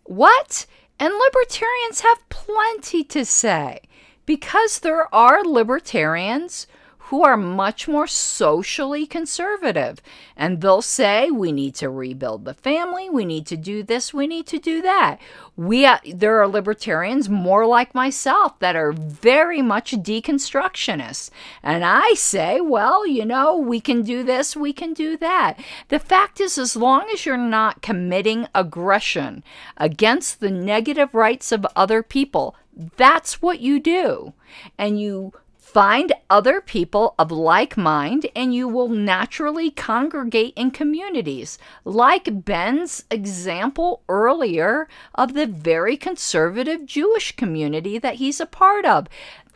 What? And libertarians have plenty to say, because there are libertarians who are much more socially conservative. And they'll say, we need to rebuild the family, we need to do this, we need to do that. There are libertarians more like myself that are very much deconstructionists. And I say, well, you know, we can do this, we can do that. The fact is, as long as you're not committing aggression against the negative rights of other people, that's what you do. And you find other people of like mind, and you will naturally congregate in communities, like Ben's example earlier of the very conservative Jewish community that he's a part of.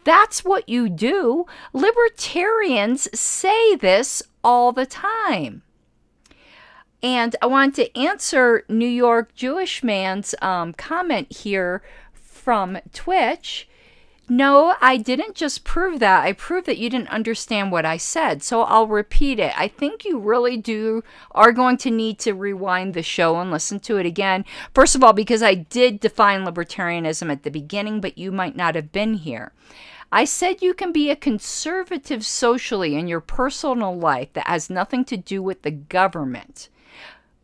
That's what you do. Libertarians say this all the time. And I want to answer New York Jewish man's comment here from Twitch. No, I didn't just prove that. I proved that you didn't understand what I said. So I'll repeat it. I think you really are going to need to rewind the show and listen to it again. First of all, because I did define libertarianism at the beginning, but you might not have been here. I said you can be a conservative socially in your personal life that has nothing to do with the government.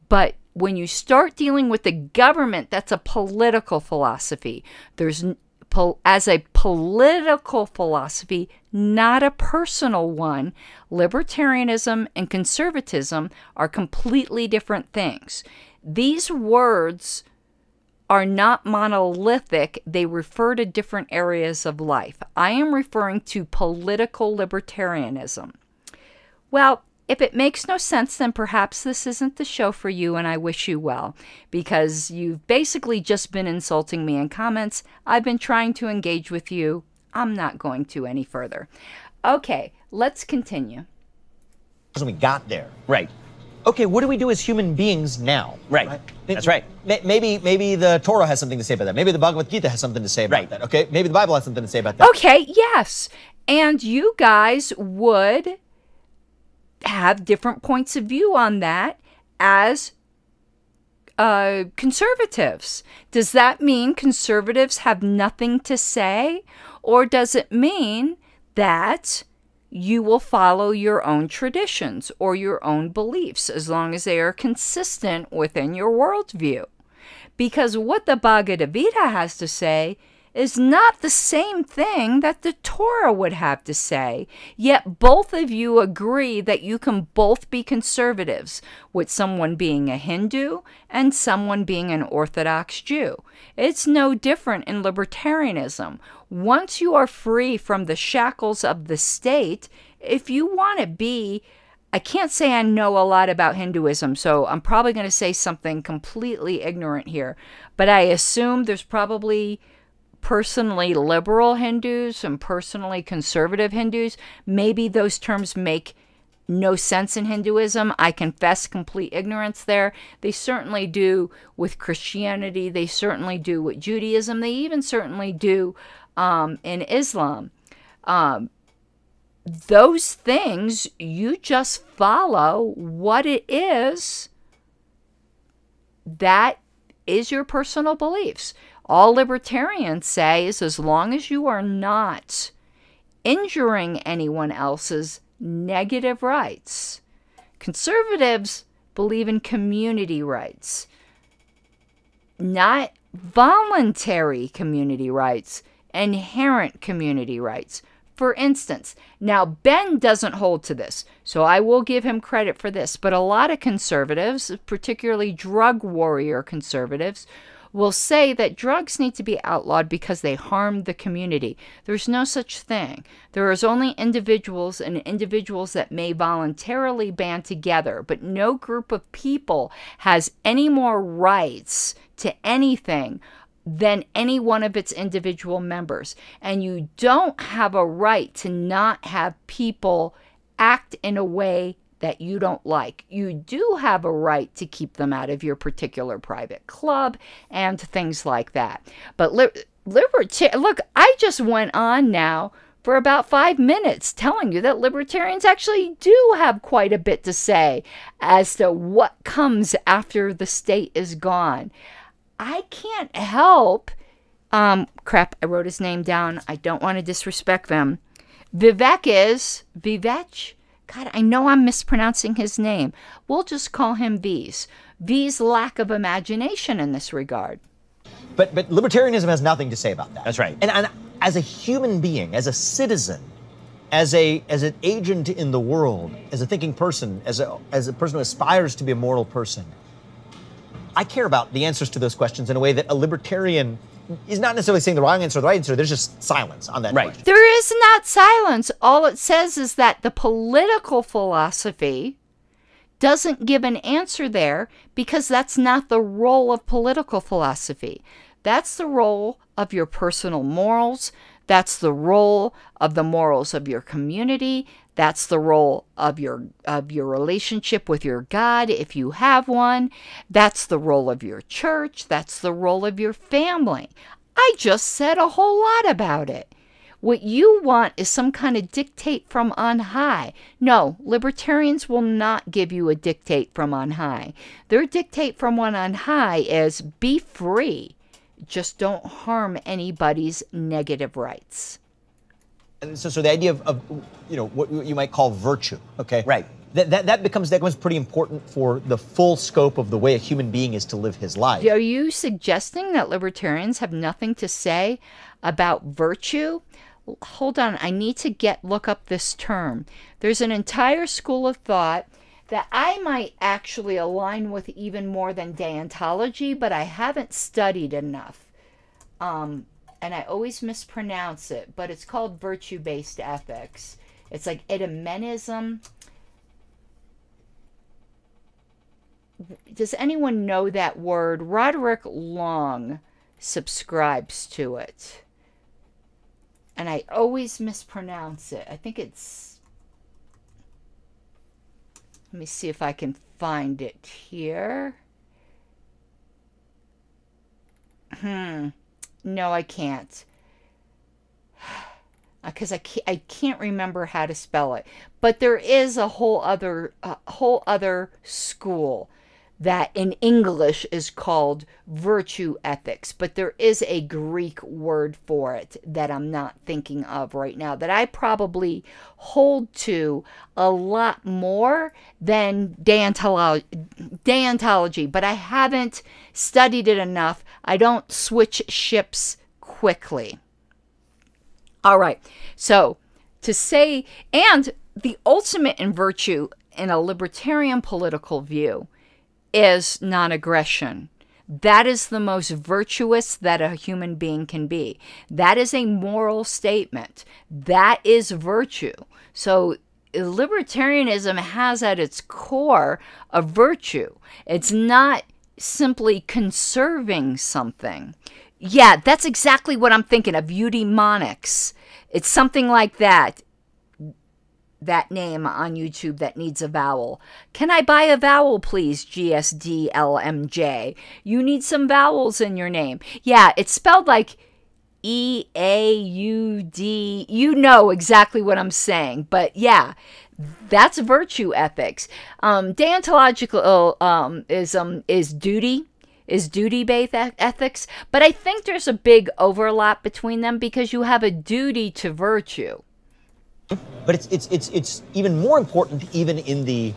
But when you start dealing with the government, that's a political philosophy. As a political philosophy, not a personal one, libertarianism and conservatism are completely different things. These words are not monolithic. They refer to different areas of life. I am referring to political libertarianism. Well, if it makes no sense, then perhaps this isn't the show for you, and I wish you well, because you've basically just been insulting me in comments. I've been trying to engage with you. I'm not going to any further. Okay, let's continue. When we got there. Right. Okay, what do we do as human beings now? Right. That's right. Maybe the Torah has something to say about that. Maybe the Bhagavad Gita has something to say about that. Okay, maybe the Bible has something to say about that. Okay, yes. And you guys would have different points of view on that as conservatives. Does that mean conservatives have nothing to say? Or does it mean that you will follow your own traditions or your own beliefs as long as they are consistent within your worldview? Because what the Bhagavad Gita has to say is not the same thing that the Torah would have to say, yet both of you agree that you can both be conservatives, with someone being a Hindu and someone being an Orthodox Jew. It's no different in libertarianism. Once you are free from the shackles of the state, if you want to be, I can't say I know a lot about Hinduism, so I'm probably going to say something completely ignorant here, but I assume there's probably personally liberal Hindus and personally conservative Hindus. Maybe those terms make no sense in Hinduism. I confess complete ignorance there. They certainly do with Christianity. They certainly do with Judaism. They even certainly do in Islam. Those things, you just follow what it is that is your personal beliefs. All libertarians say is as long as you are not injuring anyone else's negative rights. Conservatives believe in community rights, not voluntary community rights, inherent community rights. For instance, now Ben doesn't hold to this, so I will give him credit for this, but a lot of conservatives, particularly drug warrior conservatives, will say that drugs need to be outlawed because they harm the community. There's no such thing. There is only individuals and individuals that may voluntarily band together, but no group of people has any more rights to anything than any one of its individual members. And you don't have a right to not have people act in a way that you don't like. You do have a right to keep them out of your particular private club and things like that. But look, I just went on now for about 5 minutes telling you that libertarians actually do have quite a bit to say as to what comes after the state is gone. I can't help, crap, I wrote his name down. I don't want to disrespect them. Vivek? God, I know I'm mispronouncing his name. We'll just call him V's. V's lack of imagination in this regard. But libertarianism has nothing to say about that. That's right. And as a human being, as a citizen, as an agent in the world, as a thinking person, as a person who aspires to be a moral person, I care about the answers to those questions in a way that a libertarian is not necessarily saying the wrong answer or the right answer. There's just silence on that question. There is not silence. All it says is that the political philosophy doesn't give an answer there because that's not the role of political philosophy. That's the role of your personal morals. That's the role of the morals of your community. That's the role of your relationship with your God, if you have one. That's the role of your church. That's the role of your family. I just said a whole lot about it. What you want is some kind of dictate from on high. No, libertarians will not give you a dictate from on high. Their dictate from on high is be free. Just don't harm anybody's negative rights. And so the idea of what you might call virtue, okay? Right. That becomes pretty important for the full scope of the way a human being is to live his life. Are you suggesting that libertarians have nothing to say about virtue? Hold on, I need to look up this term. There's an entire school of thought that I might actually align with even more than deontology, but I haven't studied enough. And I always mispronounce it, but it's called virtue-based ethics. It's like edemenism. Does anyone know that word? Roderick Long subscribes to it. And I always mispronounce it. I think it's... Let me see if I can find it here. No, I can't. Because I can't remember how to spell it. But there is a whole other school that in English is called virtue ethics. But there is a Greek word for it that I'm not thinking of right now, that I probably hold to a lot more than deontology. But I haven't studied it enough. I don't switch ships quickly. All right, so to say, and the ultimate in virtue in a libertarian political view is non-aggression. That is the most virtuous that a human being can be. That is a moral statement. That is virtue. So libertarianism has at its core a virtue. It's not simply conserving something. Yeah, that's exactly what I'm thinking of, eudaimonics. It's something like that. That name on YouTube that needs a vowel. Can I buy a vowel, please, GSDLMJ? You need some vowels in your name. Yeah, it's spelled like E-A-U-D. You know exactly what I'm saying. But yeah, that's virtue ethics. Deontological is duty. Is duty-based ethics, but I think there's a big overlap between them because you have a duty to virtue. But it's even more important even in the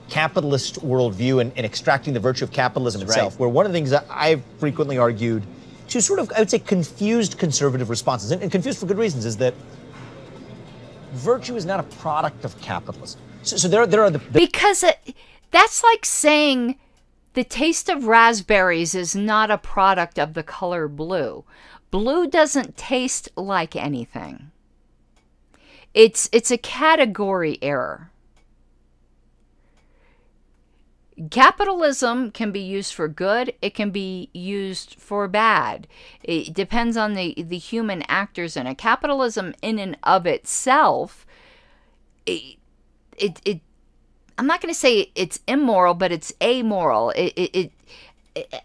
capitalist worldview and extracting the virtue of capitalism itself, where one of the things that I've frequently argued to sort of, I would say, confused conservative responses, and confused for good reasons, is that virtue is not a product of capitalism. So there are the... Because that's like saying... The taste of raspberries is not a product of the color blue. Blue doesn't taste like anything. It's a category error. Capitalism can be used for good. It can be used for bad. It depends on the human actors in it. Capitalism in and of itself, I'm not going to say it's immoral, but it's amoral.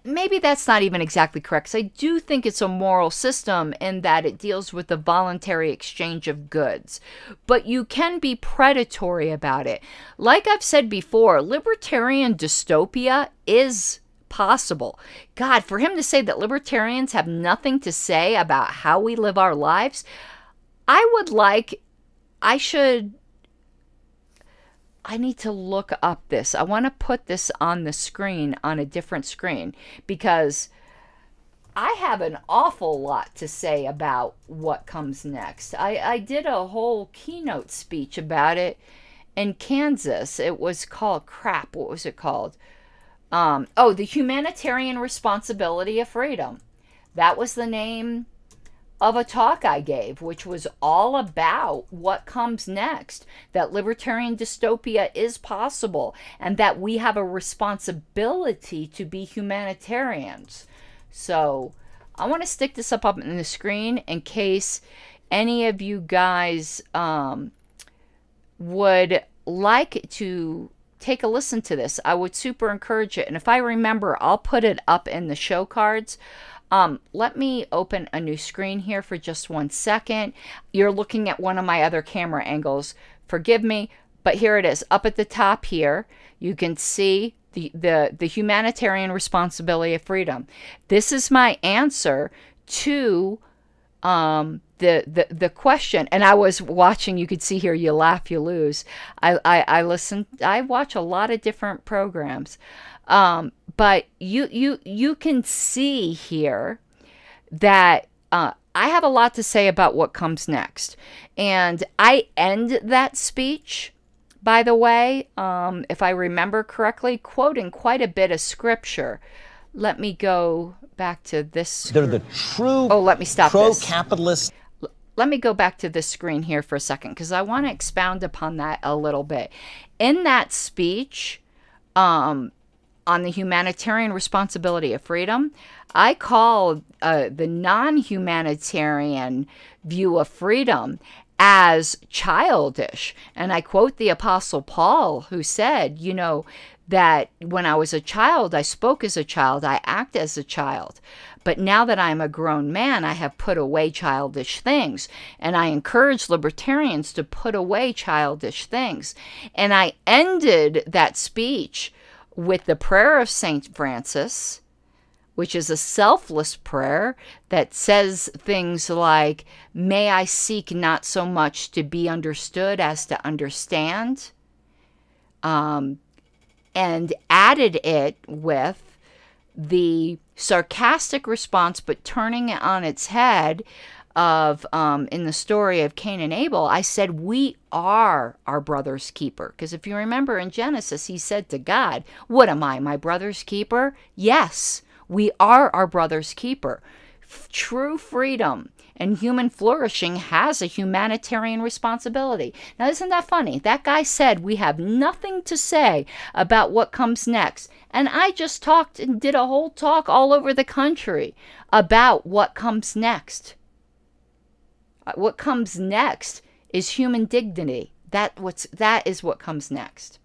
Maybe that's not even exactly correct, because I do think it's a moral system in that it deals with the voluntary exchange of goods. But you can be predatory about it. Like I've said before, libertarian dystopia is possible. God, for him to say that libertarians have nothing to say about how we live our lives, I need to look up this. I want to put this on the screen, on a different screen, because I have an awful lot to say about what comes next. I did a whole keynote speech about it in Kansas. It was called, crap, what was it called? The Humanitarian Responsibility of Freedom. That was the name of a talk I gave, which was all about what comes next, that libertarian dystopia is possible, and that we have a responsibility to be humanitarians. So I want to stick this up on the screen in case any of you guys would like to take a listen to this. I would super encourage it. And if I remember, I'll put it up in the show cards. Let me open a new screen here for just 1 second. You're looking at one of my other camera angles. Forgive me, but here it is. Up at the top here, you can see the humanitarian responsibility of freedom. This is my answer to the question. And I was watching, you could see here, you laugh, you lose. I listen, I watch a lot of different programs. But you can see here that I have a lot to say about what comes next. And I end that speech, by the way, if I remember correctly, quoting quite a bit of scripture. Let me go back to this. They're the true let me stop pro-capitalist. Let me go back to this screen here for a second, because I want to expound upon that a little bit. In that speech, on the humanitarian responsibility of freedom, I call the non-humanitarian view of freedom as childish. And I quote the Apostle Paul, who said, you know, that when I was a child, I spoke as a child, I act as a child. But now that I'm a grown man, I have put away childish things. And I encourage libertarians to put away childish things. And I ended that speech with the prayer of St. Francis, which is a selfless prayer that says things like, may I seek not so much to be understood as to understand, and added it with the sarcastic response, but turning it on its head, of in the story of Cain and Abel. I said, we are our brother's keeper. Because if you remember in Genesis, he said to God, what am I, my brother's keeper? Yes, we are our brother's keeper. True freedom and human flourishing has a humanitarian responsibility. Now, isn't that funny? That guy said we have nothing to say about what comes next. And I just talked and did a whole talk all over the country about what comes next. What comes next is human dignity. That is what comes next.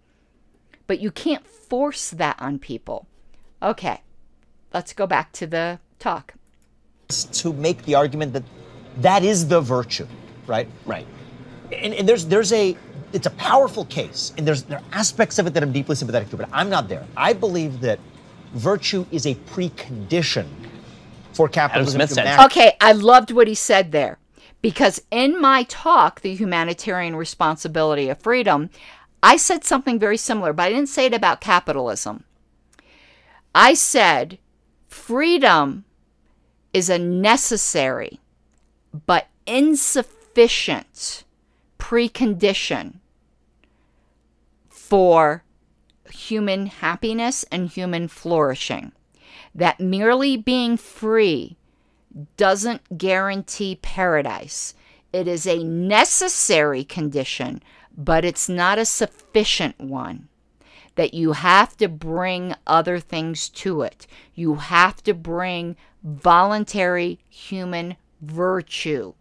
But you can't force that on people. Okay, let's go back to the talk. To make the argument that that is the virtue, right? Right. And it's a powerful case, and there are aspects of it that I'm deeply sympathetic to, but I'm not there. I believe that virtue is a precondition for capitalism. Okay, I loved what he said there. Because in my talk, The Humanitarian Responsibility of Freedom, I said something very similar, but I didn't say it about capitalism. I said freedom is a necessary but insufficient precondition for human happiness and human flourishing. That merely being free doesn't guarantee paradise. It is a necessary condition, but it's not a sufficient one. That you have to bring other things to it. You have to bring voluntary human virtue.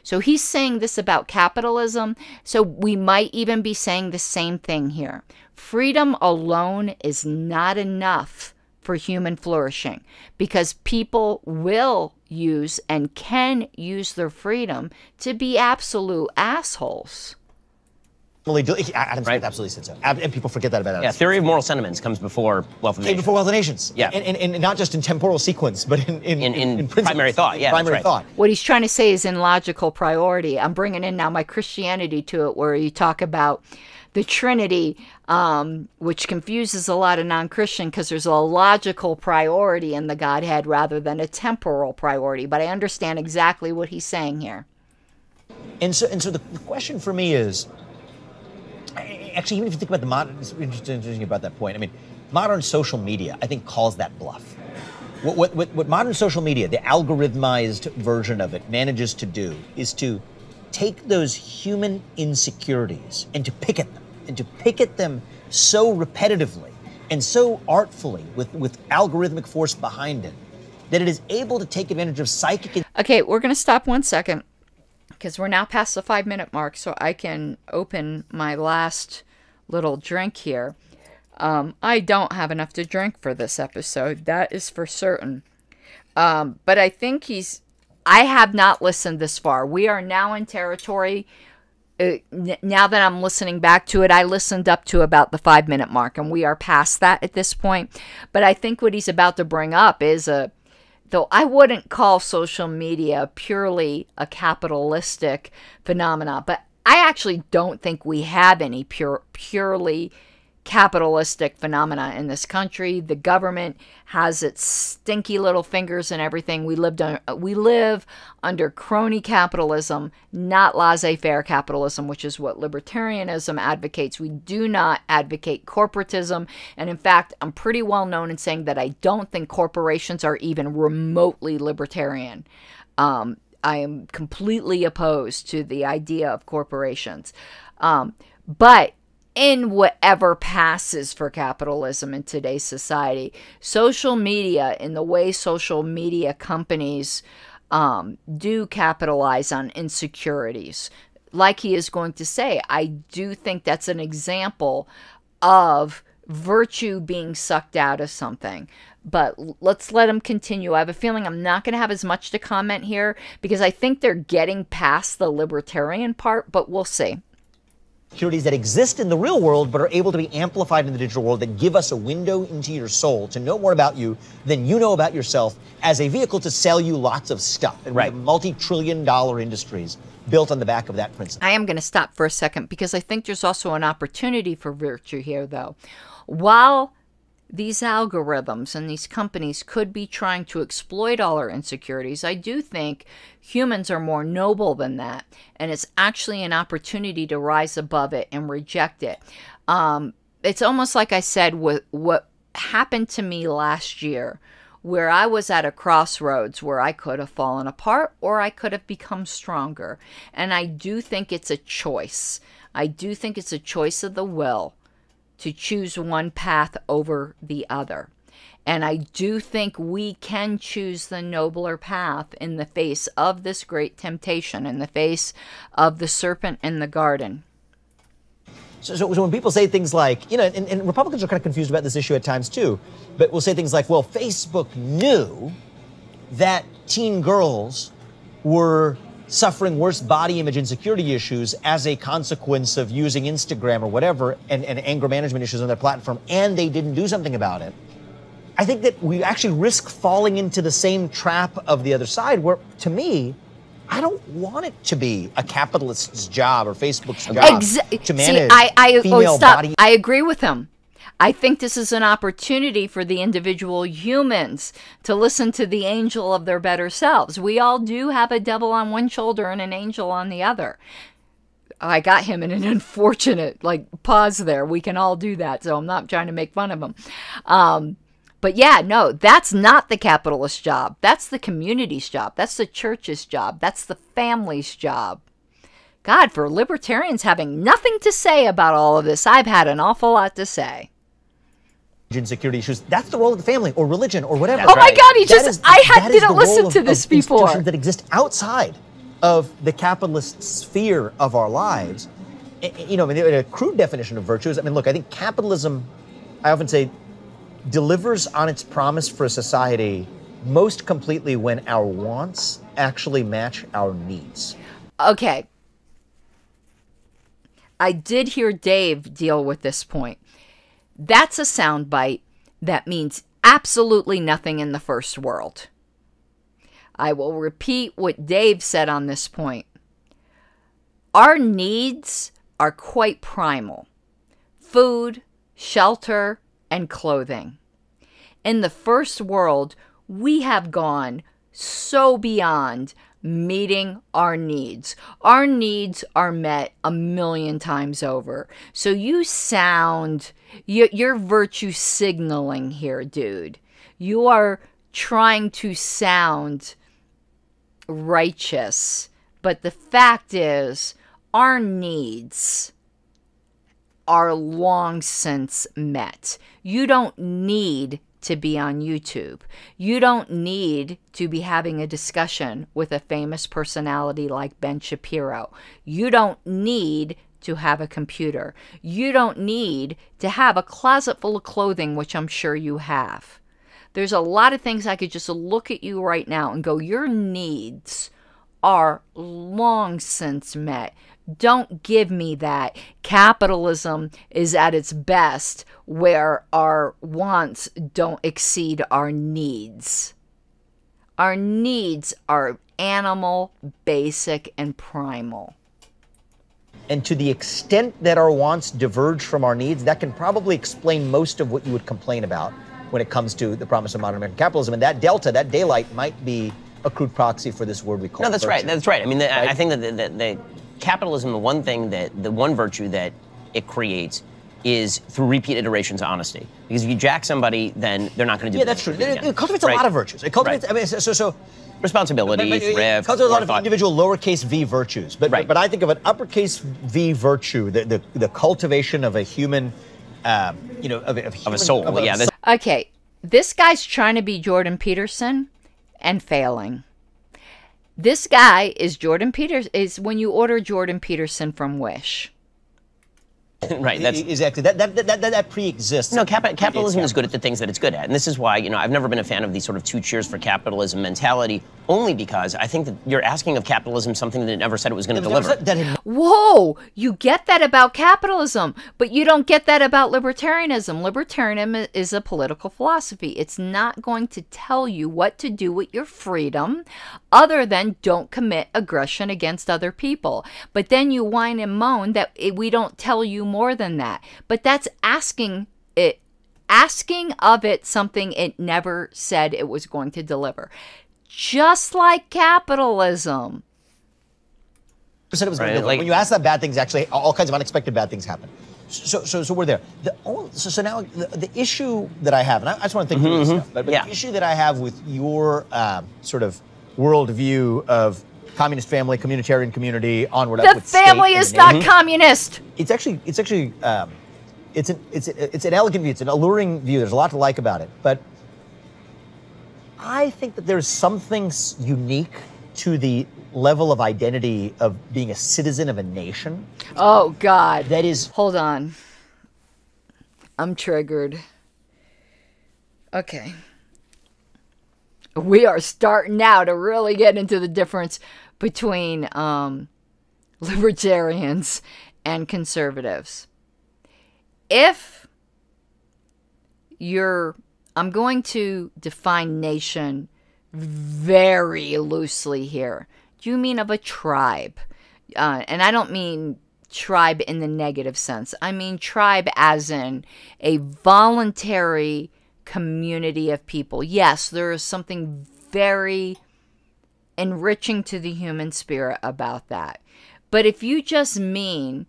So he's saying this about capitalism. So we might even be saying the same thing here. Freedom alone is not enough for human flourishing, because people will use and can use their freedom to be absolute assholes. Adam Smith absolutely said so. And people forget that about Adam Yeah, Smith. theory of moral sentiments comes before Wealth of Nations. Before Wealth of Nations. Yeah. And not just in temporal sequence, but in primary thought. Yeah, primary that's right. thought. What he's trying to say is in logical priority. I'm bringing in now my Christianity to it, where you talk about the Trinity, which confuses a lot of non-Christian because there's a logical priority in the Godhead rather than a temporal priority. But I understand exactly what he's saying here. And so the question for me is, actually, even if you think about the modern, it's interesting about that point. I mean, modern social media, I think, calls that bluff. What modern social media, the algorithmized version of it, manages to do is to take those human insecurities and to pick at them so repetitively and so artfully with algorithmic force behind it that it is able to take advantage of psychic. Okay, we're going to stop 1 second because we're now past the 5-minute mark, so I can open my last little drink here. I don't have enough to drink for this episode, that is for certain. But I think I have not listened this far. We are now in territory. Now that I'm listening back to it, I listened up to about the 5-minute mark, and we are past that at this point. But I think what he's about to bring up is though I wouldn't call social media purely a capitalistic phenomena, but I actually don't think we have any purely capitalistic phenomena in this country. The government has its stinky little fingers in everything. We live under crony capitalism, not laissez-faire capitalism, which is what libertarianism advocates. We do not advocate corporatism, and in fact, I'm pretty well known in saying that I don't think corporations are even remotely libertarian. I am completely opposed to the idea of corporations. But in whatever passes for capitalism in today's society, social media, in the way social media companies do capitalize on insecurities, like he is going to say, I do think that's an example of virtue being sucked out of something. But let's let him continue. I have a feeling I'm not going to have as much to comment here because I think they're getting past the libertarian part, but we'll see. Securities that exist in the real world but are able to be amplified in the digital world, that give us a window into your soul to know more about you than you know about yourself, as a vehicle to sell you lots of stuff. And we have multi-trillion-dollar industries built on the back of that principle. I am going to stop for a second because I think there's also an opportunity for virtue here, though. While these algorithms and these companies could be trying to exploit all our insecurities, I do think humans are more noble than that, and it's actually an opportunity to rise above it and reject it. It's almost like I said, what happened to me last year, where I was at a crossroads where I could have fallen apart or I could have become stronger. And I do think it's a choice. I do think it's a choice of the will to choose one path over the other. And I do think we can choose the nobler path in the face of this great temptation, in the face of the serpent in the garden. So when people say things like, and Republicans are kind of confused about this issue at times too, but we'll say things like, well, Facebook knew that teen girls were suffering worse body image insecurity issues as a consequence of using Instagram or whatever, and anger management issues on their platform, and they didn't do something about it. I think that we actually risk falling into the same trap of the other side, where, to me, I don't want it to be a capitalist's job or Facebook's job to manage female body. I agree with him. I think this is an opportunity for the individual humans to listen to the angel of their better selves. We all do have a devil on one shoulder and an angel on the other. I got him in an unfortunate pause there. We can all do that, so I'm not trying to make fun of him. But yeah, no, that's not the capitalist job. That's the community's job. That's the church's job. That's the family's job. God, for libertarians having nothing to say about all of this, I've had an awful lot to say. Insecurity issues, that's the role of the family or religion or whatever. Oh my God, I didn't listen to this before. That exist outside of the capitalist sphere of our lives. You know, I mean, a crude definition of virtue is, I mean, look, I think capitalism, I often say, delivers on its promise for a society most completely when our wants actually match our needs. Okay. I did hear Dave deal with this point. That's a soundbite that means absolutely nothing in the first world. I will repeat what Dave said on this point. Our needs are quite primal. Food, shelter, and clothing. In the first world, we have gone so beyond meeting our needs. Our needs are met 1,000,000 times over. So you sound, you're virtue signaling here, dude. You are trying to sound righteous. But the fact is, our needs are long since met. You don't need to be on YouTube. You don't need to be having a discussion with a famous personality like Ben Shapiro. You don't need to have a computer. You don't need to have a closet full of clothing, which I'm sure you have. There's a lot of things I could just look at you right now and go, your needs are long since met. Don't give me that. Capitalism is at its best where our wants don't exceed our needs. Our needs are animal, basic, and primal. And to the extent that our wants diverge from our needs, that can probably explain most of what you would complain about when it comes to the promise of modern American capitalism. And that delta, that daylight, might be a crude proxy for this word we call No, that's virtue. right. That's right. I mean, Right? I think that the capitalism, the one virtue that it creates is through repeat iterations of honesty. Because if you jack somebody, then they're not going to do Yeah, that's true. It cultivates a lot of virtues. It cultivates, I mean, so responsibility, it thrift, cultivates a lot of forethought. individual lowercase v virtues. But I think of an uppercase v virtue, the cultivation of a human, of a soul. Yeah. Okay, this guy's trying to be Jordan Peterson and failing. This guy is Jordan Peterson, is when you order Jordan Peterson from Wish. Right. That's exactly that pre-exists. No, capitalism is good at the things that it's good at, and this is why I've never been a fan of these sort of two cheers for capitalism mentality. Only because I think that you're asking of capitalism something that it never said it was going to deliver. Whoa, you get that about capitalism, but you don't get that about libertarianism. Libertarianism is a political philosophy. It's not going to tell you what to do with your freedom, other than don't commit aggression against other people. But then you whine and moan that we don't tell you more than that. But that's asking of it something it never said it was going to deliver. Just like capitalism. Said it was going to deliver. When you ask that, bad things actually, all kinds of unexpected bad things happen. So we're there. So now the issue that I have, and I just want to think through this stuff, but the issue that I have with your sort of worldview of communist family, communitarian community, onward up with state. The family is not communist. It's an elegant view. It's an alluring view. There's a lot to like about it, but I think that there's something unique to the level of identity of being a citizen of a nation. Oh, God. That is... Hold on. I'm triggered. Okay. We are starting now to really get into the difference between libertarians and conservatives. If you're... I'm going to define nation very loosely here. Do you mean of a tribe? And I don't mean tribe in the negative sense. I mean tribe as in a voluntary community of people. Yes, there is something very enriching to the human spirit about that. But if you just mean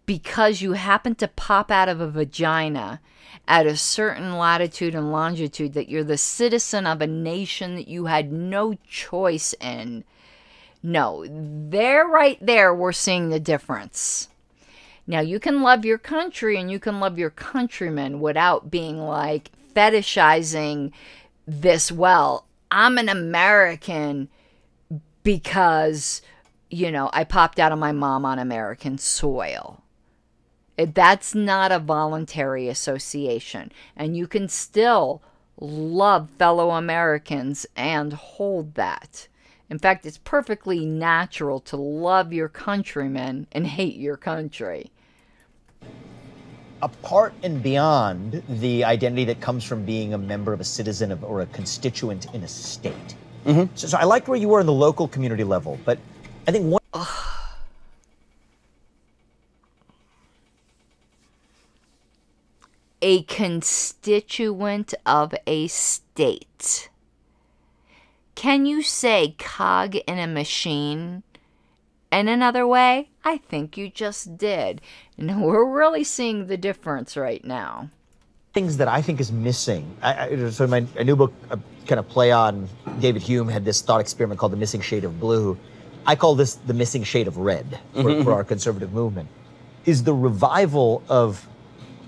because you happen to pop out of a vagina at a certain latitude and longitude that you're the citizen of a nation that you had no choice in, no, right there, we're seeing the difference. Now, you can love your country and you can love your countrymen without being like fetishizing this. Well, I'm an American because you know, I popped out of my mom on American soil. That's not a voluntary association. And you can still love fellow Americans and hold that. In fact, it's perfectly natural to love your countrymen and hate your country. Apart and beyond the identity that comes from being a member of a citizen of, or a constituent in a state. So I liked where you were in the local community level, but I think one... A constituent of a state. Can you say cog in a machine in another way? I think you just did. And we're really seeing the difference right now. Things that I think is missing. So in my new book, kind of play on, David Hume had this thought experiment called The Missing Shade of Blue. I call this the missing shade of red for our conservative movement, is the revival of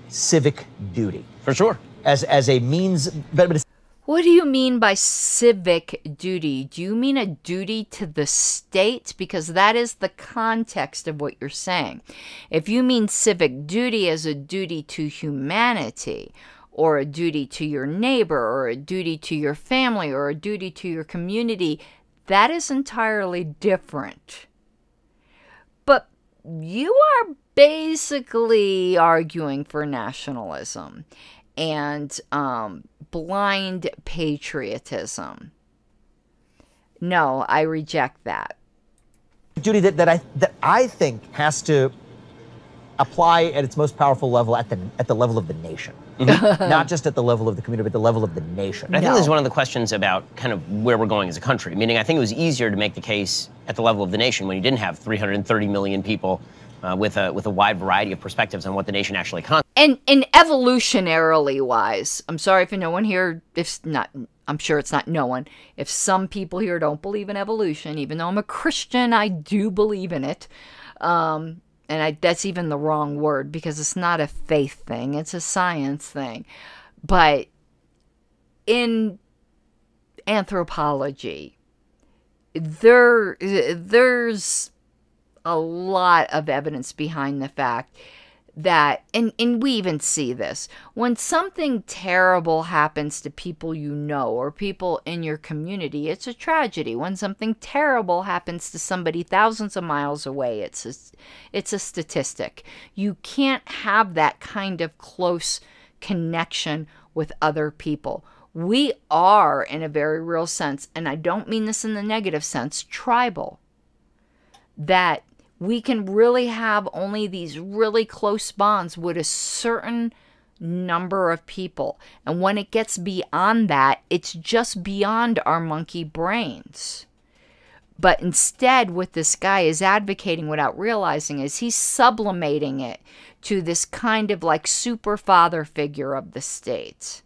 civic duty. For sure. As a means, but it's... What do you mean by civic duty? Do you mean a duty to the state? Because that is the context of what you're saying. If you mean civic duty as a duty to humanity, or a duty to your neighbor, or a duty to your family, or a duty to your community, that is entirely different. But you are basically arguing for nationalism and blind patriotism. No, I reject that. Duty that I think has to apply at its most powerful level at the level of the nation, not just at the level of the community, but the level of the nation. I think this is one of the questions about kind of where we're going as a country. Meaning, I think it was easier to make the case at the level of the nation when you didn't have 330 million people with a wide variety of perspectives on what the nation actually constitutes. And evolutionarily wise, I'm sorry for no one here, if not, I'm sure it's not no one. If some people here don't believe in evolution, even though I'm a Christian, I do believe in it. And that's even the wrong word because it's not a faith thing, it's a science thing. But in anthropology, there's a lot of evidence behind the fact that, and we even see this, when something terrible happens to people you know or people in your community, it's a tragedy. When something terrible happens to somebody thousands of miles away, it's a statistic. You can't have that kind of close connection with other people. We are, in a very real sense, and I don't mean this in the negative sense, tribal. That we can really have only these really close bonds with a certain number of people. And when it gets beyond that, it's just beyond our monkey brains. But instead, what this guy is advocating without realizing is he's sublimating it to this kind of like super father figure of the state.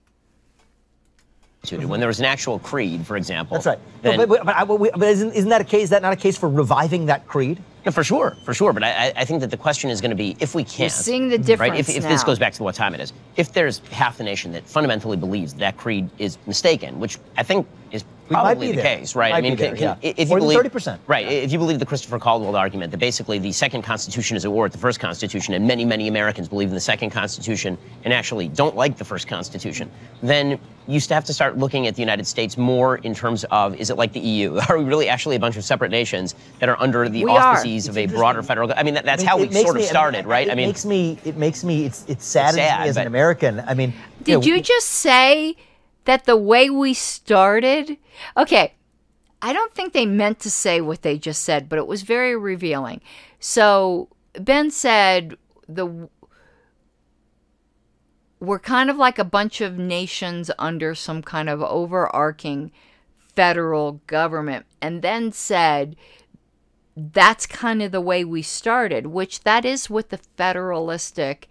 When there was an actual creed, for example. That's right. Then, No, but isn't that a case? Is that not a case for reviving that creed? no, for sure. But I think that the question is going to be if we can't. You're seeing the difference right? If now. this goes back to what time it is. If there's half the nation that fundamentally believes that creed is mistaken, which I think is probably the case, right? I mean, if more you than believe 30%. Right. If you believe the Christopher Caldwell argument that basically the second Constitution is at war with the first Constitution, and many, many Americans believe in the second Constitution and actually don't like the first Constitution, then you have to start looking at the United States more in terms of, is it like the EU? Are we really actually a bunch of separate nations that are under the auspices of a broader federal? I mean, that's how we sort of started, right? It makes me. It's sad as an American. I mean, did you just say that the way we started? Okay, I don't think they meant to say what they just said, but it was very revealing. So Ben said we're kind of like a bunch of nations under some kind of overarching federal government, and then said that's kind of the way we started, which that is what the federalistic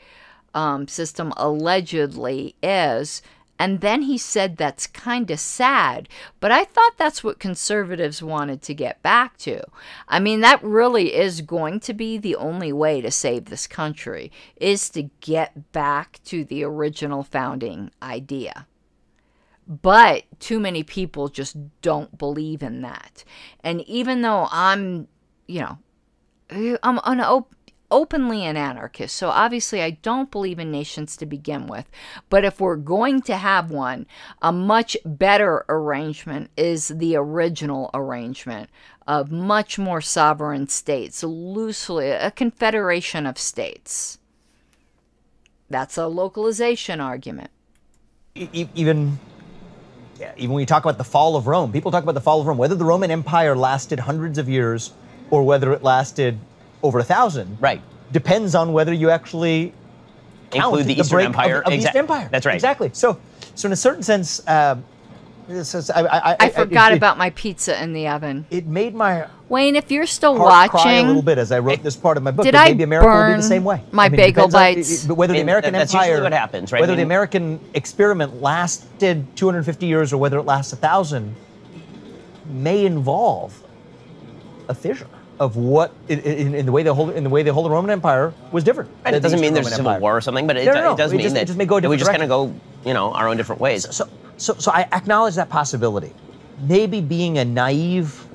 system allegedly is. And then he said that's kind of sad, but I thought that's what conservatives wanted to get back to. I mean, that really is going to be the only way to save this country, is to get back to the original founding idea. But too many people just don't believe in that. And even though I'm you know, I'm openly an anarchist, so obviously I don't believe in nations to begin with. But if we're going to have one, a much better arrangement is the original arrangement of much more sovereign states, loosely a confederation of states. That's a localization argument. Even when you talk about the fall of Rome, people talk about the fall of Rome, whether the Roman Empire lasted hundreds of years or whether it lasted over 1,000. Right. Depends on whether you actually include the Eastern Empire. Of the Eastern Empire. That's right. Exactly. So in a certain sense, I forgot about my pizza in the oven. It made my Wayne, if you're still heart watching, cry a little bit as I wrote this part of my book. Did but I maybe America will be burn the same way. my bagel bites? But whether the American that's Empire, usually what happens, right? Whether the American experiment lasted 250 years or whether it lasts 1,000, may involve a fissure of what in the way they hold the Roman Empire was different. Right, it doesn't mean there's a civil war or something, but it does mean that may go we just kind of directions. go, our own different ways. So I acknowledge that possibility. Maybe being a naive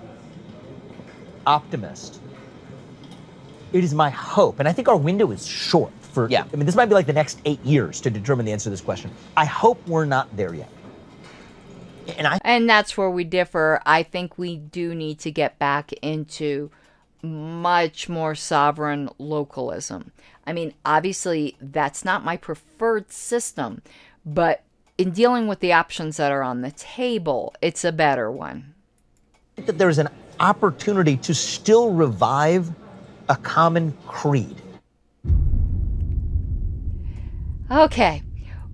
optimist, it is my hope, and I think our window is short for. Yeah. I mean, this might be like the next 8 years to determine the answer to this question. I hope we're not there yet. And that's where we differ. I think we do need to get back into much more sovereign localism. I mean, obviously, that's not my preferred system, but in dealing with the options that are on the table, it's a better one. I think that there's an opportunity to still revive a common creed. Okay,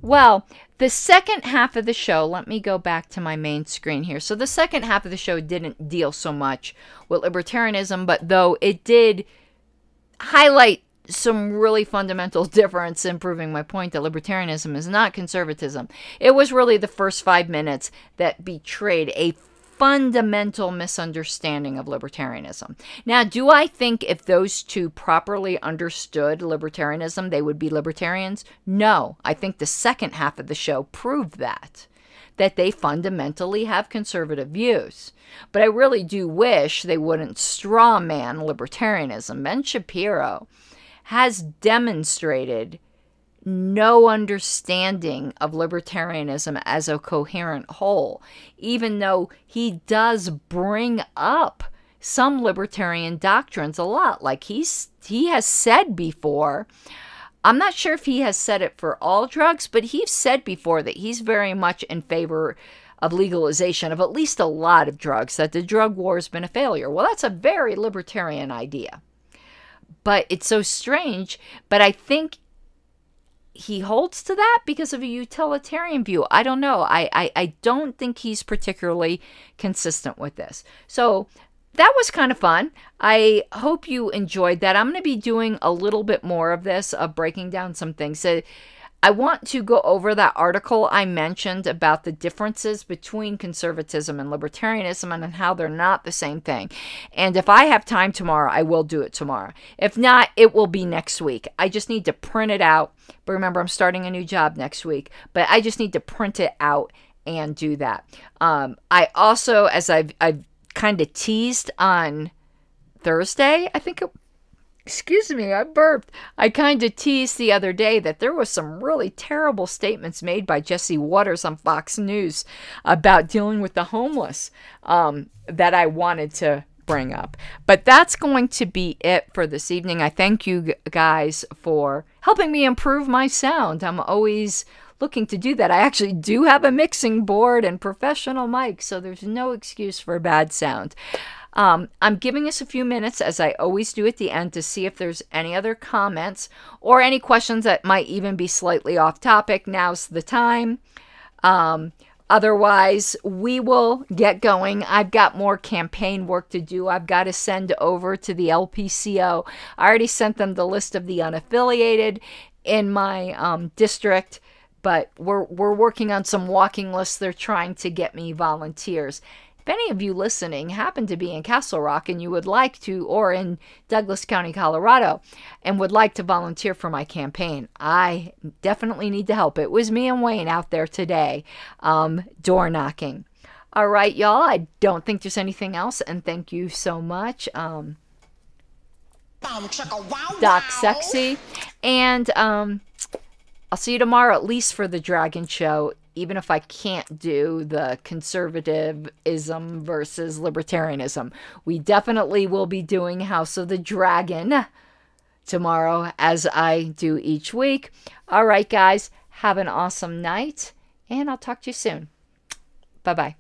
well, the second half of the show, let me go back to my main screen here. So the second half of the show didn't deal so much with libertarianism, but though it did highlight some really fundamental difference in proving my point that libertarianism is not conservatism. It was really the first 5 minutes that betrayed a fundamental misunderstanding of libertarianism. Now, do I think if those two properly understood libertarianism, they would be libertarians? No. I think the second half of the show proved that they fundamentally have conservative views. But I really do wish they wouldn't straw man libertarianism. Ben Shapiro has demonstrated no understanding of libertarianism as a coherent whole, even though he does bring up some libertarian doctrines a lot. Like he has said before, I'm not sure if he has said it for all drugs, but he's said before that he's very much in favor of legalization of at least a lot of drugs, that the drug war has been a failure. Well, that's a very libertarian idea. But it's so strange, but I think he holds to that because of a utilitarian view. I don't know. I don't think he's particularly consistent with this. So that was kind of fun. I hope you enjoyed that. I'm going to be doing a little bit more of this, of breaking down some things. So I want to go over that article I mentioned about the differences between conservatism and libertarianism and how they're not the same thing. And if I have time tomorrow, I will do it tomorrow. If not, it will be next week. I just need to print it out. But remember, I'm starting a new job next week. But I just need to print it out and do that. I also, as I've kind of teased on Thursday, I think excuse me, I burped. I kind of teased the other day that there was some really terrible statements made by Jesse Waters on Fox News about dealing with the homeless that I wanted to bring up. But that's going to be it for this evening. I thank you guys for helping me improve my sound. I'm always looking to do that. I actually do have a mixing board and professional mic, so there's no excuse for bad sound. I'm giving us a few minutes, as I always do at the end, to see if there's any other comments or any questions that might even be slightly off topic. Now's the time. Otherwise, we will get going. I've got more campaign work to do. I've got to send over to the LPCO. I already sent them the list of the unaffiliated in my district, but we're working on some walking lists. They're trying to get me volunteers. If any of you listening happen to be in Castle Rock and you would like to, or in Douglas County, Colorado, and would like to volunteer for my campaign, I definitely need the help. It was me and Wayne out there today, door knocking. All right, y'all, I don't think there's anything else, and thank you so much. Doc Sexy. And I'll see you tomorrow, at least for the Dragon Show, even if I can't do the conservatism versus libertarianism. We definitely will be doing House of the Dragon tomorrow, as I do each week. All right, guys, have an awesome night, and I'll talk to you soon. Bye-bye.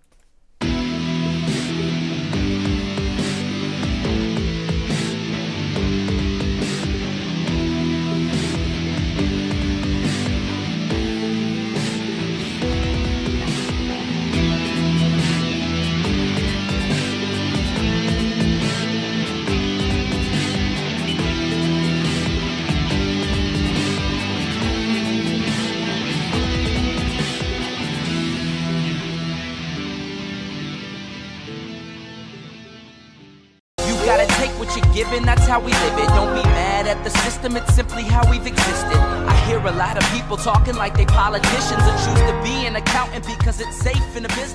What you're given, that's how we live it. Don't be mad at the system, it's simply how we've existed. I hear a lot of people talking like they politicians and choose to be an accountant because it's safe in a business.